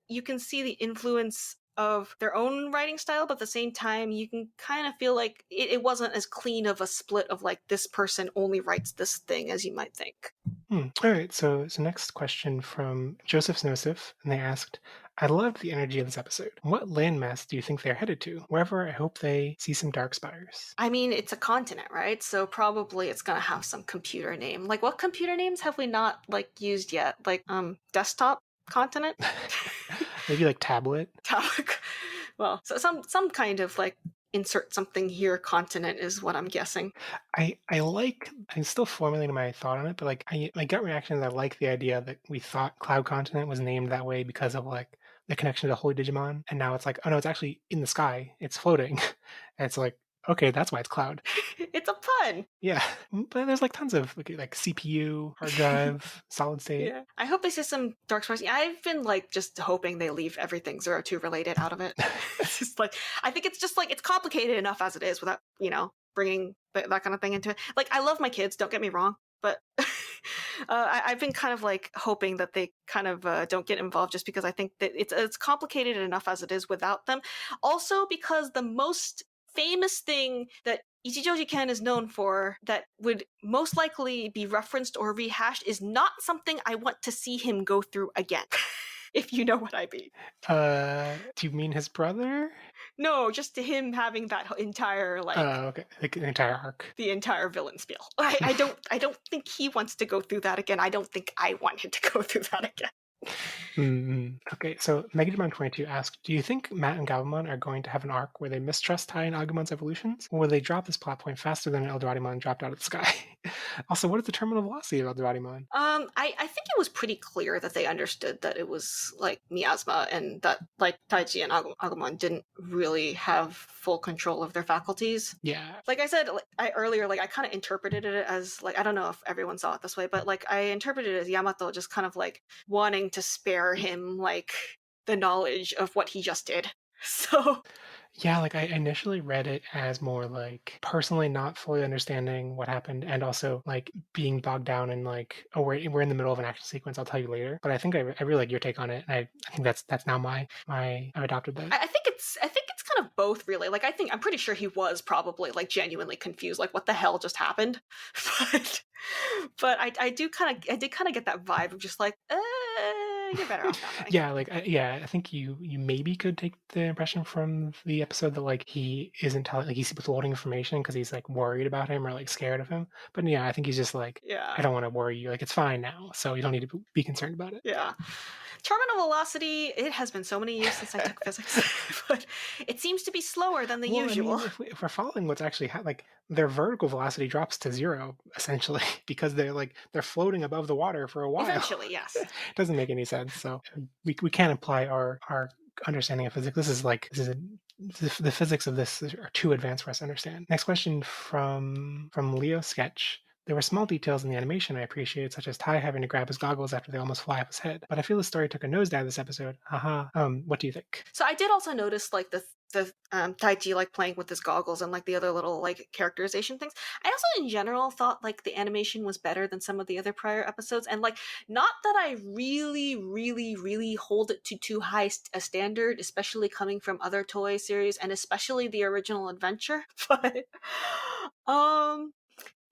Speaker 1: you can see the influence of their own writing style, but at the same time you can kind of feel like it wasn't as clean of a split of like this person only writes this thing as you might think.
Speaker 2: All right, so next question from Joseph Snosif, and they asked, I loved the energy of this episode. What landmass do you think they're headed to? Wherever I hope they see some dark spires.
Speaker 1: I mean, it's a continent, right? So probably it's gonna have some computer name. Like what computer names have we not like used yet? Like desktop continent?
Speaker 2: Maybe like tablet?
Speaker 1: Well, so some kind of like insert something here continent is what I'm guessing.
Speaker 2: I'm still formulating my thought on it, but like my gut reaction is I like the idea that we thought Cloud Continent was named that way because of like the connection to Holy Digimon, and now it's like, oh no, it's actually in the sky, it's floating. And it's like, okay, that's why it's Cloud.
Speaker 1: It's a pun.
Speaker 2: Yeah, but there's like tons of like CPU, hard drive, solid state.
Speaker 1: Yeah, I hope they see some dark spires. I've been like just hoping they leave everything 02 related out of it. It's just like I think it's just like it's complicated enough as it is without bringing that kind of thing into it. Like I love my kids, don't get me wrong, but I've been kind of like hoping that they kind of don't get involved just because I think that it's complicated enough as it is without them. Also because the most famous thing that Ichijoji Ken is known for that would most likely be referenced or rehashed is not something I want to see him go through again. If you know what I mean.
Speaker 2: Do you mean his brother?
Speaker 1: No, just to him having that entire like
Speaker 2: okay, like the entire arc,
Speaker 1: the entire villain spiel. I don't think he wants to go through that again. I don't think I want him to go through that again.
Speaker 2: Okay, so Megademon22 asked, do you think Matt and Gabumon are going to have an arc where they mistrust Tai and Agumon's evolutions? Or will they drop this plot point faster than Eldoradimon dropped out of the sky? Also, what is the terminal velocity of Eldoradimon?
Speaker 1: I think it was pretty clear that they understood that it was like miasma and that like Taichi and Agumon didn't really have full control of their faculties.
Speaker 2: Yeah.
Speaker 1: Like I said earlier, like I kind of interpreted it as like, I don't know if everyone saw it this way, but like I interpreted it as Yamato just kind of like wanting to spare him like the knowledge of what he just did. So
Speaker 2: yeah, like I initially read it as more like personally not fully understanding what happened and also like being bogged down in like, oh, we're in the middle of an action sequence, I'll tell you later. But I think I really like your take on it, and I think that's now my I've adopted that.
Speaker 1: I think it's kind of both really. Like I'm pretty sure he was probably like genuinely confused, like what the hell just happened. But I did kind of get that vibe of just like you're better off not knowing.
Speaker 2: Yeah, like I think you maybe could take the impression from the episode that like he isn't telling, like he's withholding information because he's like worried about him or like scared of him. But yeah, I think he's just like,
Speaker 1: Yeah.
Speaker 2: I don't want to worry you. Like it's fine now, so you don't need to be concerned about it.
Speaker 1: Yeah. Terminal velocity, it has been so many years since I took physics, but it seems to be slower than the
Speaker 2: Well, I
Speaker 1: usual.
Speaker 2: mean, if we're following what's actually like their vertical velocity drops to zero essentially because they're floating above the water for a while.
Speaker 1: Eventually, yes.
Speaker 2: It doesn't make any sense. So we can't apply our understanding of physics. The physics of this are too advanced for us to understand. Next question from Leo Sketch. There were small details in the animation I appreciated, such as Tai having to grab his goggles after they almost fly off his head. But I feel the story took a nosedive this episode. Haha. What do you think?
Speaker 1: So I did also notice like the Tai Chi like playing with his goggles and like the other little like characterization things. I also in general thought like the animation was better than some of the other prior episodes, and like not that I really hold it to too high a standard, especially coming from other toy series and especially the original Adventure, but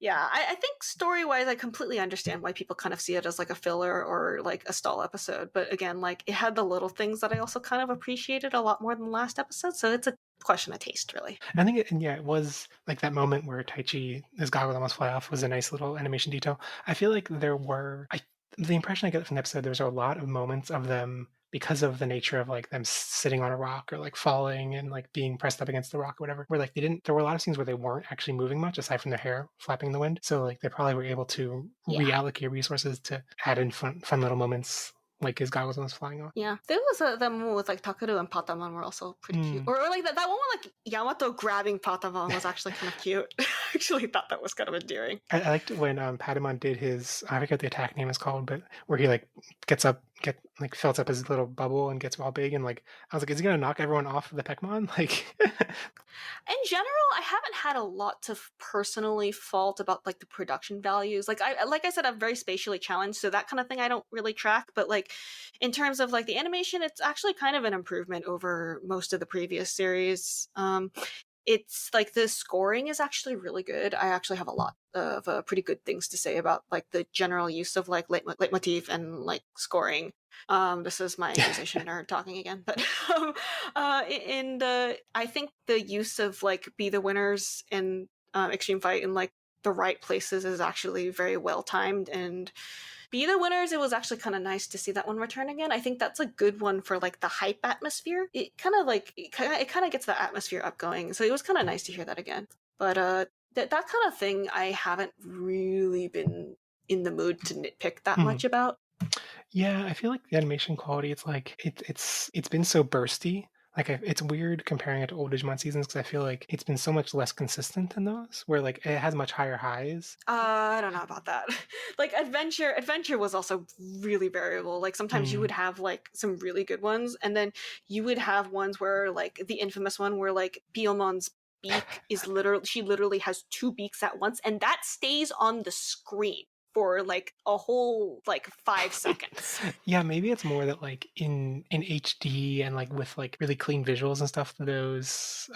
Speaker 1: yeah, I think story wise, I completely understand why people kind of see it as like a filler or like a stall episode. But again, like it had the little things that I also kind of appreciated a lot more than the last episode. So it's a question of taste, really.
Speaker 2: I think it was like that moment where Tai Chi, his goggles almost fly off, was a nice little animation detail. I feel like the impression I get from the episode, there's a lot of moments of them because of the nature of like them sitting on a rock or like falling and like being pressed up against the rock or whatever, where like there were a lot of scenes where they weren't actually moving much aside from their hair flapping in the wind. So like they probably were able to reallocate resources to add in fun little moments like his goggles almost flying off.
Speaker 1: Yeah, there was that moment with like Takeru and Patamon were also pretty cute, or like that one with like Yamato grabbing Patamon was actually kind of cute. I actually thought that was kind of endearing.
Speaker 2: I liked when Patamon did his, I forget the attack name is called, but where he like fills up his little bubble and gets all big, and like I was like, is he gonna knock everyone off the Pekmon? Like
Speaker 1: in general, I haven't had a lot to personally fault about like the production values. Like I said, I'm very spatially challenged, so that kind of thing I don't really track. But like in terms of like the animation, it's actually kind of an improvement over most of the previous series. It's like the scoring is actually really good. I actually have a lot of pretty good things to say about like the general use of like leitmotif and like scoring. This is my musician nerd talking again, but I think the use of like be the winners in Extreme Fight in like the right places is actually very well timed, and be the winners, it was actually kind of nice to see that one return again. I think that's a good one for like the hype atmosphere. It kind of gets the atmosphere up going, so it was kind of nice to hear that again. But that kind of thing I haven't really been in the mood to nitpick that much about.
Speaker 2: Yeah, I feel like the animation quality, it's been so bursty. Like it's weird comparing it to old Digimon seasons because I feel like it's been so much less consistent than those, where like it has much higher highs.
Speaker 1: I don't know about that. Like Adventure was also really variable. Like sometimes you would have like some really good ones, and then you would have ones where like the infamous one where like Biomon's beak is she literally has two beaks at once, and that stays on the screen for like a whole like 5 seconds.
Speaker 2: Yeah, maybe it's more that like in HD and like with like really clean visuals and stuff, those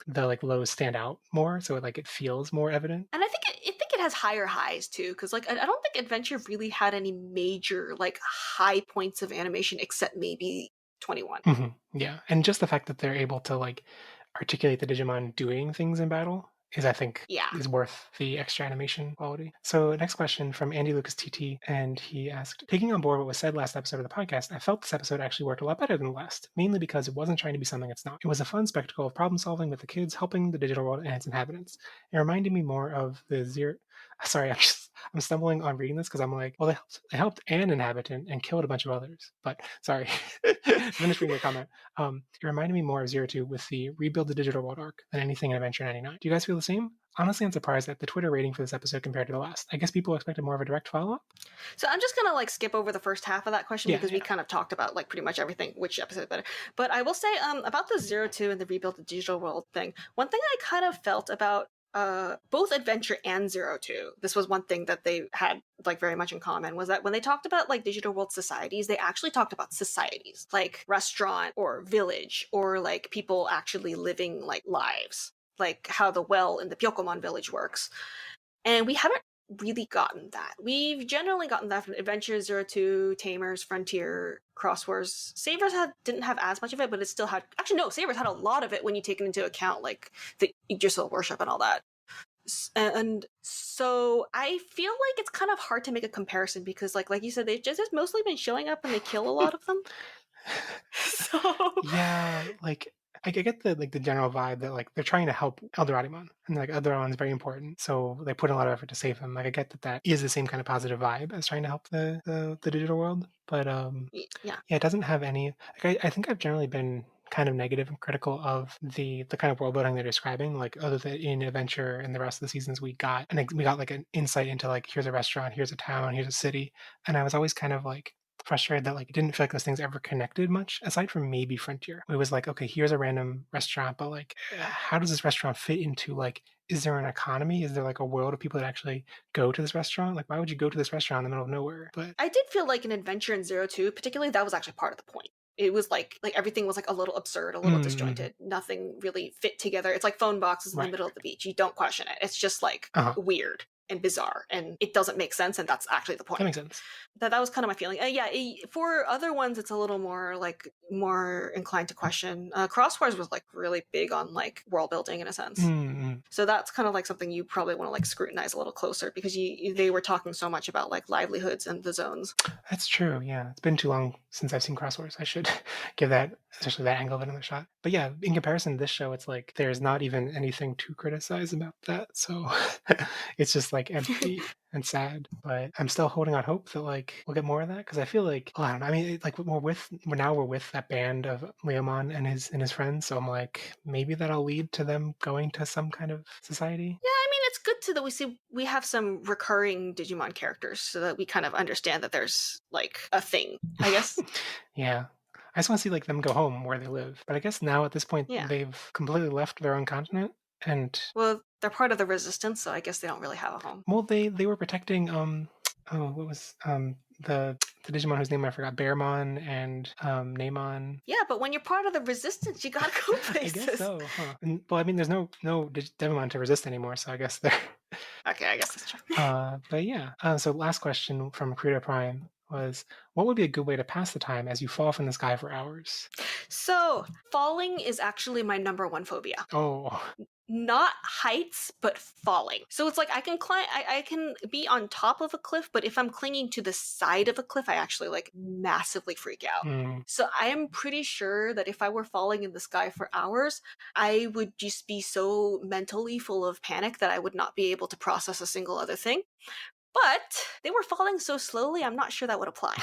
Speaker 2: the like lows stand out more, so it feels more evident.
Speaker 1: And I think it has higher highs too, because like I don't think Adventure really had any major like high points of animation except maybe 21.
Speaker 2: Yeah, and just the fact that they're able to like articulate the Digimon doing things in battle is, I think, is worth the extra animation quality. So next question from Andy Lucas TT, and he asked, taking on board what was said last episode of the podcast, I felt this episode actually worked a lot better than the last, mainly because it wasn't trying to be something it's not. It was a fun spectacle of problem solving with the kids helping the digital world and its inhabitants. It reminded me more of the zero. Sorry, I'm stumbling on reading this because I'm like, well, they helped an inhabitant and killed a bunch of others. But sorry, finish reading your comment. It reminded me more of Zero Two with the rebuild the digital world arc than anything in Adventure 99. Do you guys feel the same? Honestly, I'm surprised at the Twitter rating for this episode compared to the last. I guess people expected more of a direct follow-up.
Speaker 1: So I'm just gonna like skip over the first half of that question because we kind of talked about like pretty much everything, which episode better. But I will say about the 02 and the rebuild the digital world thing, one thing I kind of felt about both Adventure and 02, this was one thing that they had like very much in common, was that when they talked about like digital world societies, they actually talked about societies like restaurant or village or like people actually living like lives, like how the well in the Pyokomon village works. And we haven't really gotten that. We've generally gotten that from Adventure, Zero Two, Tamers, Frontier, Cross Wars. Sabers didn't have as much of it, but it still had. Actually, no, Sabers had a lot of it when you take into account like the Yggdrasil worship and all that. And so I feel like it's kind of hard to make a comparison because, like you said, they've just mostly been showing up and they kill a lot of them. So
Speaker 2: Yeah, like I get the general vibe that like they're trying to help Eldoradimon, and like Eldoradimon's very important, so they put in a lot of effort to save him. Like I get that that is the same kind of positive vibe as trying to help the digital world, but
Speaker 1: yeah,
Speaker 2: yeah, it doesn't have any. Like I think I've generally been kind of negative and critical of the kind of world building they're describing. Like other than in Adventure and the rest of the seasons, we got like an insight into like here's a restaurant, here's a town, here's a city, and I was always kind of like frustrated that like it didn't feel like those things ever connected much aside from maybe Frontier. It was like okay, here's a random restaurant, but like how does this restaurant fit into like is there an economy? Is there like a world of people that actually go to this restaurant? Like why would you go to this restaurant in the middle of nowhere? But
Speaker 1: I did feel like an Adventure in Zero Two, particularly that was actually part of the point. It was like everything was like a little absurd, a little
Speaker 2: mm,
Speaker 1: disjointed. Nothing really fit together. It's like phone boxes in the
Speaker 2: right.
Speaker 1: middle of the beach. You don't question it. It's just like
Speaker 2: Uh-huh.
Speaker 1: weird and bizarre, and it doesn't make sense. And that's actually the
Speaker 2: That
Speaker 1: point.
Speaker 2: makes sense.
Speaker 1: That was kind of my feeling. Yeah, for other ones, it's a little more like more inclined to question. Crosswires was like really big on like world building in a sense.
Speaker 2: Mm-hmm.
Speaker 1: So that's kind of like something you probably want to like scrutinize a little closer because they were talking so much about like livelihoods and the zones.
Speaker 2: That's true. Yeah, it's been too long since I've seen Crosswords. I should give that, especially that angle of it, another shot. But yeah, in comparison to this show, it's like there's not even anything to criticize about that. So it's just like empty and sad. But I'm still holding out hope that like we'll get more of that because I feel like I don't know. I mean, like we're with that band of Leomon and his friends. So I'm like maybe that'll lead to them going to some kind of society.
Speaker 1: Yeah, I mean it's good too that we have some recurring Digimon characters so that we kind of understand that there's like a thing, I guess.
Speaker 2: Yeah. I just want to see like them go home where they live. But I guess now at this point
Speaker 1: Yeah.
Speaker 2: they've completely left their own continent and
Speaker 1: Well, they're part of the resistance, so I guess they don't really have a home.
Speaker 2: well they were protecting oh what was the Digimon whose name I forgot, Bearmon and Namon.
Speaker 1: Yeah, but when you're part of the resistance, you gotta go
Speaker 2: I guess
Speaker 1: places.
Speaker 2: so, huh? And, well, I mean there's no Devimon to resist anymore, so I guess they're
Speaker 1: Okay, I guess that's true.
Speaker 2: but yeah. So last question from Creator Prime was what would be a good way to pass the time as you fall from the sky for hours?
Speaker 1: So, falling is actually my number one phobia.
Speaker 2: Oh,
Speaker 1: Not heights, but falling. So it's like I can climb, I can be on top of a cliff, but if I'm clinging to the side of a cliff, I actually like massively freak out.
Speaker 2: mm.
Speaker 1: So I am pretty sure that if I were falling in the sky for hours, I would just be so mentally full of panic that I would not be able to process a single other thing. But they were falling so slowly, I'm not sure that would apply.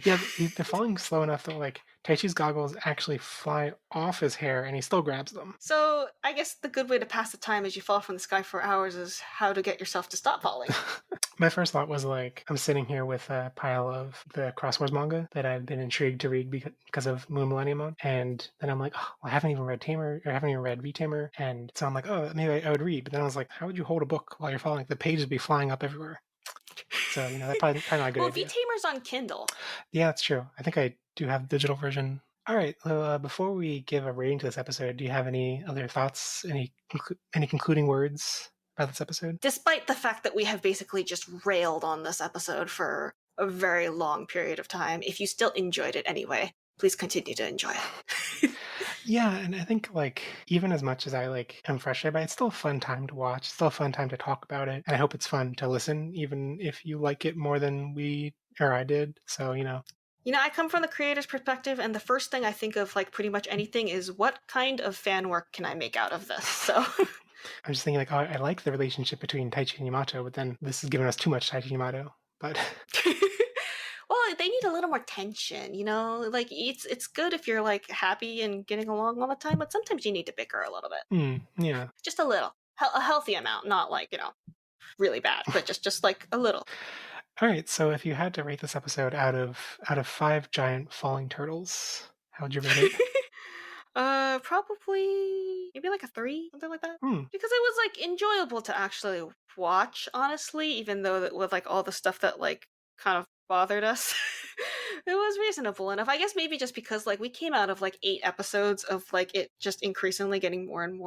Speaker 2: Yeah, they're falling slow enough that like Taichi's goggles actually fly off his hair, and he still grabs them.
Speaker 1: So I guess the good way to pass the time as you fall from the sky for hours is how to get yourself to stop falling.
Speaker 2: My first thought was like I'm sitting here with a pile of the Crosswords manga that I've been intrigued to read because of Moon Millennium Mode, and then I'm like, oh, well, I haven't even read Tamer, or I haven't even read V-Tamer, and so I'm like, oh, maybe I would read, but then I was like, how would you hold a book while you're falling? The pages would be flying up everywhere. So that's probably not a good
Speaker 1: Well,
Speaker 2: idea.
Speaker 1: V-Tamer's on Kindle.
Speaker 2: Yeah, that's true. I think I do have the digital version. All right. Before we give a rating to this episode, do you have any other thoughts? Any concluding words about this episode?
Speaker 1: Despite the fact that we have basically just railed on this episode for a very long period of time, if you still enjoyed it anyway, please continue to enjoy it.
Speaker 2: Yeah, and I think like even as much as I like am frustrated by it, it's still a fun time to watch. It's still a fun time to talk about it, and I hope it's fun to listen, even if you like it more than we or I did. So
Speaker 1: I come from the creator's perspective, and the first thing I think of, like pretty much anything, is what kind of fan work can I make out of this? So.
Speaker 2: I'm just thinking like, oh, I like the relationship between Taichi and Yamato, but then this is giving us too much Taichi and Yamato. But
Speaker 1: Well, they need a little more tension, Like it's good if you're like happy and getting along all the time, but sometimes you need to bicker a little bit.
Speaker 2: yeah.
Speaker 1: Just a little. A healthy amount, not like, really bad, but just like a little.
Speaker 2: All right, so if you had to rate this episode out of 5 giant falling turtles, how would you rate it?
Speaker 1: Probably maybe like a 3, something like that.
Speaker 2: Hmm.
Speaker 1: Because it was like enjoyable to actually watch, honestly, even though that with like all the stuff that like kind of bothered us. It was reasonable enough. I guess maybe just because like we came out of like 8 episodes of like it just increasingly getting more and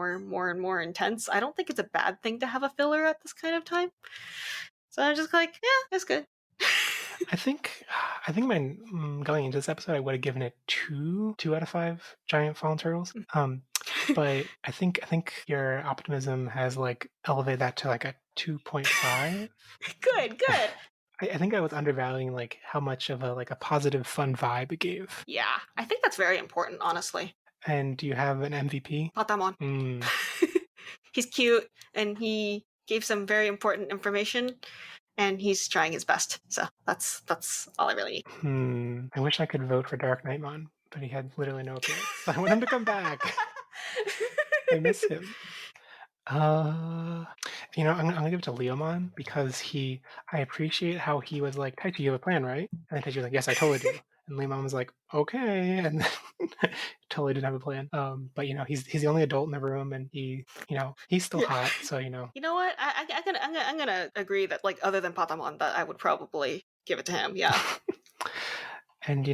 Speaker 1: more intense. I don't think it's a bad thing to have a filler at this kind of time. So I'm just like, yeah, it's good.
Speaker 2: I think I think my going into this episode, I would have given it two out of five giant fallen turtles. But I think your optimism has like elevated that to like a 2.5.
Speaker 1: Good.
Speaker 2: I think I was undervaluing like how much of a like a positive fun vibe it gave.
Speaker 1: Yeah, I think that's very important, honestly.
Speaker 2: And do you have an MVP?
Speaker 1: Patamon.
Speaker 2: Mm,
Speaker 1: He's cute and he gave some very important information and he's trying his best. So that's all I really need.
Speaker 2: I wish I could vote for Dark Knightmon, but he had literally no appearance. I want him to come back. I miss him. I'm gonna give it to Leomon because I appreciate how he was like, Taichi, you have a plan, right? And then Taichi was like, yes, I totally do. And Leomon was like, okay, and then totally didn't have a plan. But he's the only adult in the room, and he's still
Speaker 1: Yeah.
Speaker 2: hot, so
Speaker 1: You know what? I'm gonna agree that like other than Patamon, that I would probably give it to him. Yeah.
Speaker 2: And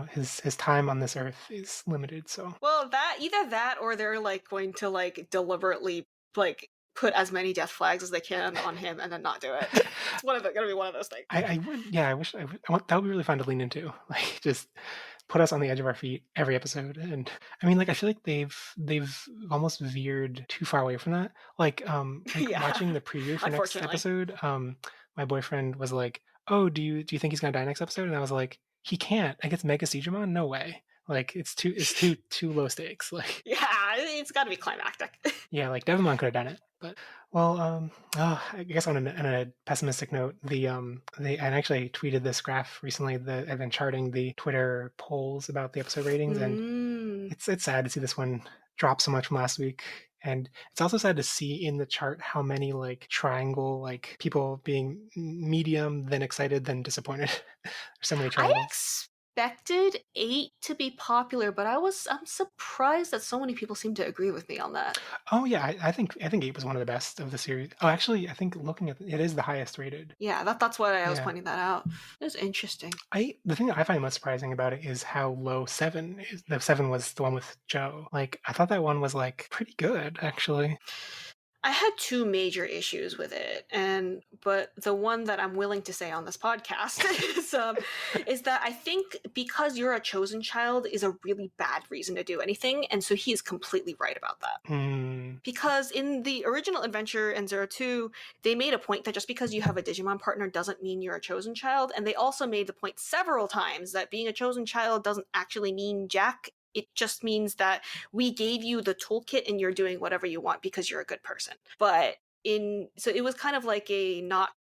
Speaker 2: his time on this earth is limited, so
Speaker 1: Well, either that or they're like going to like deliberately like put as many death flags as they can on him and then not do it. It's gonna be one of those things.
Speaker 2: I would, yeah, I want that would be really fun to lean into, like just put us on the edge of our feet every episode. And I mean, like I feel like they've almost veered too far away from that. Like
Speaker 1: Yeah.
Speaker 2: watching the preview for next
Speaker 1: Unfortunately.
Speaker 2: episode, my boyfriend was like, "Oh, do you think he's gonna die next episode?" And I was like, "He can't. Like it's Mega Digimon, no way. Like it's too low stakes. Like
Speaker 1: Yeah, it's got to be climactic.
Speaker 2: yeah, like Devimon could have done it, but well, I guess on a pessimistic note, they and actually tweeted this graph recently. I've been charting the Twitter polls about the episode ratings, and
Speaker 1: Mm.
Speaker 2: it's sad to see this one drop so much from last week. And it's also sad to see in the chart how many like triangle like people being medium, then excited, then disappointed. There's so many
Speaker 1: I
Speaker 2: triangles.
Speaker 1: expected 8 to be popular, but I'm surprised that so many people seem to agree with me on that.
Speaker 2: Oh yeah, I think 8 was one of the best of the series. Oh, actually, I think looking at it is the highest rated.
Speaker 1: Yeah, that's why I was
Speaker 2: Yeah.
Speaker 1: pointing that out. It's interesting.
Speaker 2: The thing that I find most surprising about it is how low 7 is. The 7 was the one with Joe. Like I thought that one was like pretty good actually.
Speaker 1: I had 2 major issues with it, but the one that I'm willing to say on this podcast is that I think because you're a chosen child is a really bad reason to do anything, and so he is completely right about that.
Speaker 2: Hmm.
Speaker 1: Because in the original Adventure and Zero Two, they made a point that just because you have a Digimon partner doesn't mean you're a chosen child, and they also made the point several times that being a chosen child doesn't actually mean jack. It just means that we gave you the toolkit and you're doing whatever you want because you're a good person. So it was kind of like it's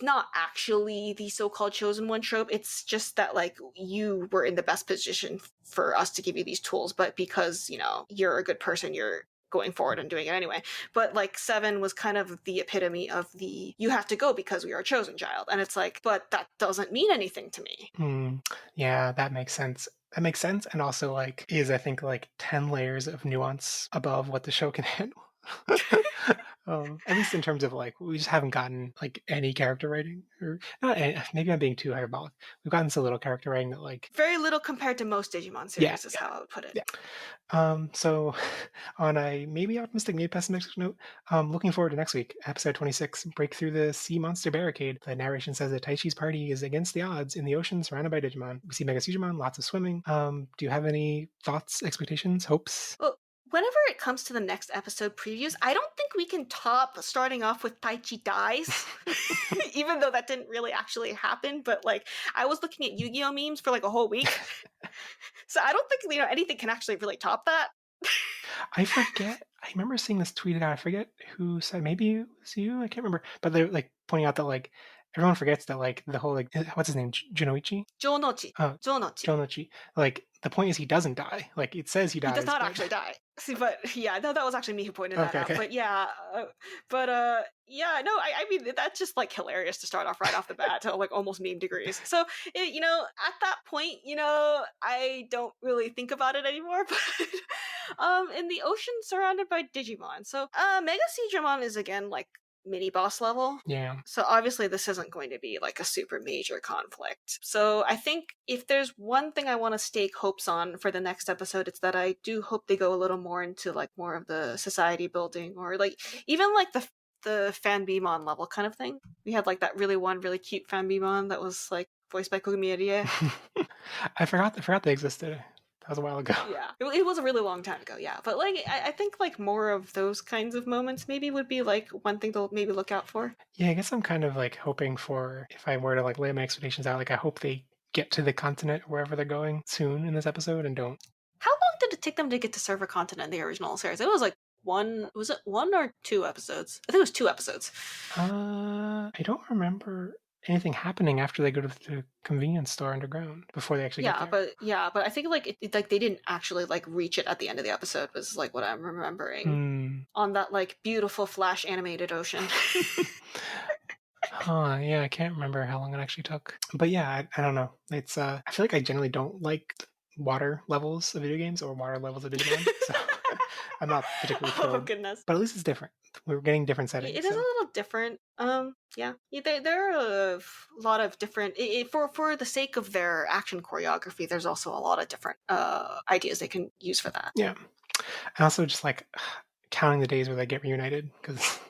Speaker 1: not actually the so-called chosen one trope. It's just that like you were in the best position for us to give you these tools, but because you're a good person, you're going forward and doing it anyway. But like 7 was kind of the epitome of the you have to go because we are a chosen child, and it's like, but that doesn't mean anything to me.
Speaker 2: Yeah, that makes sense. That makes sense, and also like is I think like 10 layers of nuance above what the show can handle. At least in terms of like we just haven't gotten like any character writing, or not. Maybe I'm being too hyperbolic. We've gotten so little character writing that like
Speaker 1: Very little compared to most Digimon
Speaker 2: yeah,
Speaker 1: series is how I would put it.
Speaker 2: yeah. So on a maybe optimistic, maybe pessimistic note, looking forward to next week, episode 26, break through the sea monster barricade. The narration says that Taichi's party is against the odds in the ocean surrounded by Digimon. We see Mega Digimon, lots of swimming. Do you have any thoughts, expectations, hopes?
Speaker 1: Well, whenever it comes to the next episode previews, I don't think we can top starting off with Taichi dies. Even though that didn't really actually happen, but like I was looking at Yu-Gi-Oh memes for like a whole week. So I don't think anything can actually really top that.
Speaker 2: I forget. I remember seeing this tweeted out. I forget who said. Maybe it was you. I can't remember. But they're like pointing out that like everyone forgets that like the whole like what's his name, Junoichi,
Speaker 1: Jonochi.
Speaker 2: uh,
Speaker 1: Jonochi.
Speaker 2: Jonochi. Like the point is he doesn't die. Like it says he
Speaker 1: He does
Speaker 2: dies,
Speaker 1: not
Speaker 2: but
Speaker 1: actually die. See, but yeah, no, that was actually me who pointed that
Speaker 2: okay,
Speaker 1: out.
Speaker 2: okay.
Speaker 1: But yeah, yeah, no, I mean that's just like hilarious to start off right off the bat to like almost meme degrees. So at that point, I don't really think about it anymore. But in the ocean surrounded by Digimon, so Mega Digimon is again like mini boss level.
Speaker 2: Yeah.
Speaker 1: So obviously this isn't going to be like a super major conflict. So I think if there's one thing I want to stake hopes on for the next episode, it's that I do hope they go a little more into like more of the society building, or like even like the fan Beamon level kind of thing. We had like that really cute fan Beamon that was like voiced by Kogumi.
Speaker 2: I forgot they existed. That was a while ago.
Speaker 1: Yeah, it was a really long time ago. Yeah, but like I think like more of those kinds of moments maybe would be like one thing to maybe look out for.
Speaker 2: Yeah, I guess I'm kind of like hoping for, if I were to like lay my expectations out, like I hope they get to the continent or wherever they're going soon in this episode and don't.
Speaker 1: How long did it take them to get to Server Continent in the original series? It was like one. Was it 1 or 2 episodes? I think it was 2 episodes.
Speaker 2: I don't remember anything happening after they go to the convenience store underground before they actually get there.
Speaker 1: But I think like like they didn't actually like reach it at the end of the episode. Was like what I'm remembering on that like beautiful flash animated ocean.
Speaker 2: Huh, yeah, I can't remember how long it actually took. But yeah, I don't know. It's I feel like I generally don't like water levels of video games or water levels of Digimon, so I'm not particularly
Speaker 1: Oh
Speaker 2: thrilled.
Speaker 1: goodness.
Speaker 2: But at least it's different. We're getting different settings.
Speaker 1: It is
Speaker 2: so.
Speaker 1: a little different. Yeah. There are a lot of different. For the sake of their action choreography, there's also a lot of different ideas they can use for that.
Speaker 2: Yeah, and also just like counting the days where they get reunited, because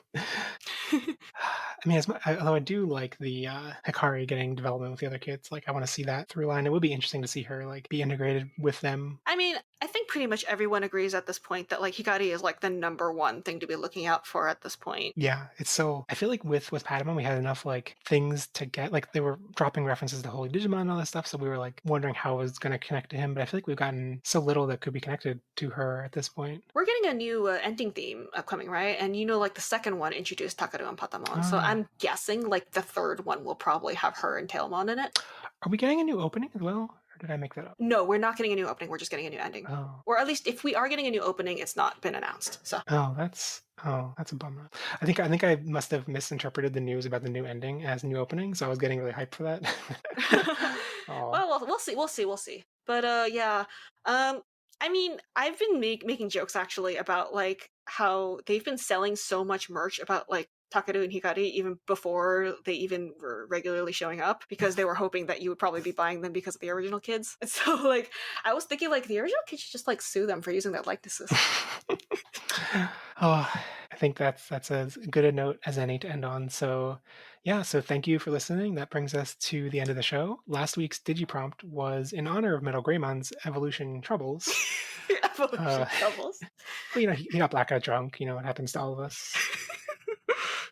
Speaker 2: I mean, although I do like the Hikari getting development with the other kids, like I want to see that through line. It would be interesting to see her like be integrated with them.
Speaker 1: I mean, I think pretty much everyone agrees at this point that like Hikari is like the number one thing to be looking out for at this point.
Speaker 2: Yeah, it's so. I feel like with Patamon, we had enough like things to get. Like they were dropping references to Holy Digimon and all that stuff, so we were like wondering how it was going to connect to him. But I feel like we've gotten so little that could be connected to her at this point.
Speaker 1: We're getting a new ending theme upcoming, right? And you know, like the second one introduced Takaru and Patamon, so I'm guessing like the third one will probably have her and Tailmon in it.
Speaker 2: Are we getting a new opening as well? Or did I make that up?
Speaker 1: No, we're not getting a new opening. We're just getting a new ending.
Speaker 2: Oh.
Speaker 1: Or at least if we are getting a new opening, it's not been announced. So.
Speaker 2: That's a bummer. I think I must have misinterpreted the news about the new ending as new opening, so I was getting really hyped for that.
Speaker 1: Well, we'll see. But yeah. I mean, I've been making jokes actually about like how they've been selling so much merch about like Takaru and Hikari even before they even were regularly showing up, because they were hoping that you would probably be buying them because of the original kids. And so like I was thinking like the original kids should just like sue them for using their likenesses.
Speaker 2: I think that's as good a note as any to end on. So yeah, so thank you for listening. That brings us to the end of the show. Last week's Digiprompt was in honor of Metal Greymon's evolution troubles.
Speaker 1: Evolution troubles.
Speaker 2: Well, he got blackout drunk. It happens to all of us.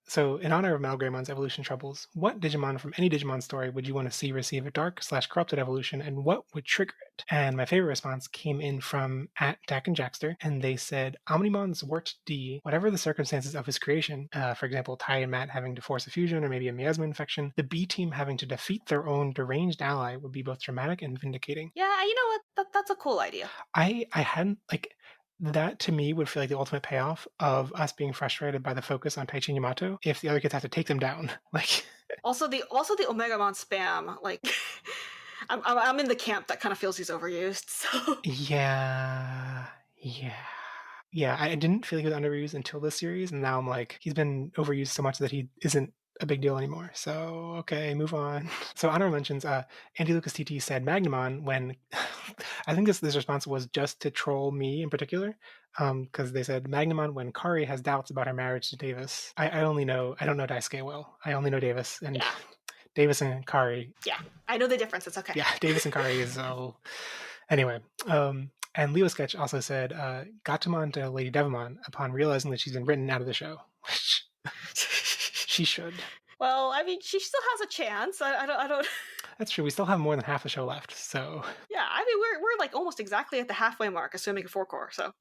Speaker 2: So, in honor of Metal Greymon's evolution troubles, what Digimon from any Digimon story would you want to see receive a dark/corrupted evolution, and what would trigger it? And my favorite response came in from @Dak and Jackster, and they said, Omnimon's Wart D, whatever the circumstances of his creation, for example, Tai and Matt having to force a fusion or maybe a miasma infection, the B team having to defeat their own deranged ally would be both dramatic and vindicating.
Speaker 1: Yeah, you know what? That's a cool idea.
Speaker 2: I hadn't, like, that to me would feel like the ultimate payoff of us being frustrated by the focus on Taichi and Yamato if the other kids have to take them down. Like
Speaker 1: also the Omegamon spam, like I'm in the camp that kind of feels he's overused. So
Speaker 2: yeah. I didn't feel like he was underused until this series, and now I'm like, he's been overused so much that he isn't a big deal anymore. So okay, move on. So honorable mentions, Andy Lucas TT said Magnamon when I think this response was just to troll me in particular, because they said Magnamon when Kari has doubts about her marriage to Davis. I don't know Daisuke well. I only know Davis, and yeah. Davis and Kari.
Speaker 1: Yeah, I know the difference. It's okay.
Speaker 2: Yeah, Davis and Kari is anyway. And Leo Sketch also said Gatomon to Lady Devamon upon realizing that she's been written out of the show, which she should.
Speaker 1: Well, I mean, she still has a chance. I don't.
Speaker 2: That's true. We still have more than half the show left, so.
Speaker 1: Yeah, I mean, we're like almost exactly at the halfway mark, assuming a 4-core. So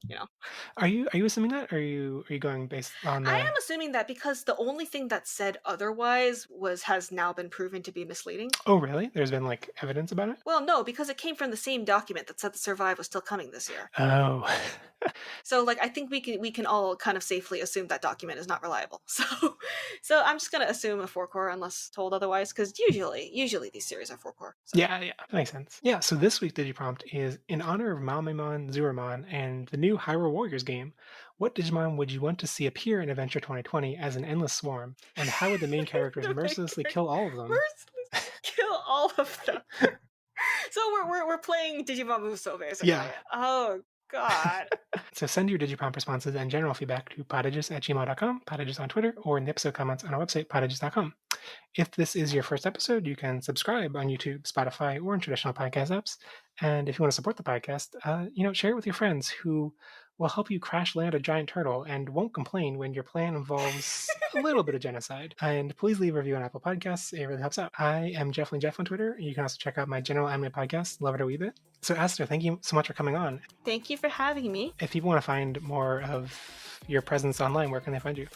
Speaker 2: Are you assuming that, or are you going based on?
Speaker 1: I am assuming that because the only thing that said otherwise has now been proven to be misleading.
Speaker 2: Oh, really? There's been like evidence about it?
Speaker 1: Well, no, because it came from the same document that said the Survive was still coming this year.
Speaker 2: Oh.
Speaker 1: So like I think we can all kind of safely assume that document is not reliable. So I'm just gonna assume a 4-core unless told otherwise, because usually these series are 4-core. So.
Speaker 2: Yeah, that makes sense. Yeah, so this week's Digiprompt is, in honor of Mamemon, Zuramon, and the new Hyrule Warriors game, what Digimon would you want to see appear in Adventure 2020 as an endless swarm, and how would the main characters
Speaker 1: The main
Speaker 2: mercilessly
Speaker 1: character
Speaker 2: kill all of them?
Speaker 1: mercilessly kill all of them. So we're playing Digimon Muso basically.
Speaker 2: Yeah.
Speaker 1: Oh God.
Speaker 2: So send your Digiprompt responses and general feedback to podages@gmail.com, podages on Twitter, or in the episode comments on our website, podages.com. If this is your first episode, you can subscribe on YouTube, Spotify, or in traditional podcast apps. And if you want to support the podcast, share it with your friends who will help you crash land a giant turtle and won't complain when your plan involves a little bit of genocide. And please leave a review on Apple Podcasts. It really helps out. I am Jefflin Jeff on Twitter. You can also check out my general anime podcast, Love It a Wee Bit. So Aster, thank you so much for coming on.
Speaker 1: Thank you for having me.
Speaker 2: If people want to find more of your presence online, where can they find you?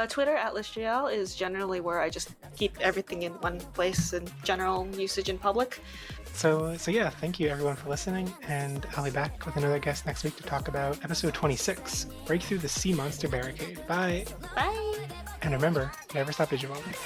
Speaker 1: Twitter @ListJL is generally where I just keep everything in one place and general usage in public.
Speaker 2: So yeah, thank you everyone for listening, and I'll be back with another guest next week to talk about episode 26, Break Through the Sea Monster Barricade. Bye!
Speaker 1: Bye!
Speaker 2: And remember, never stop Digivolving.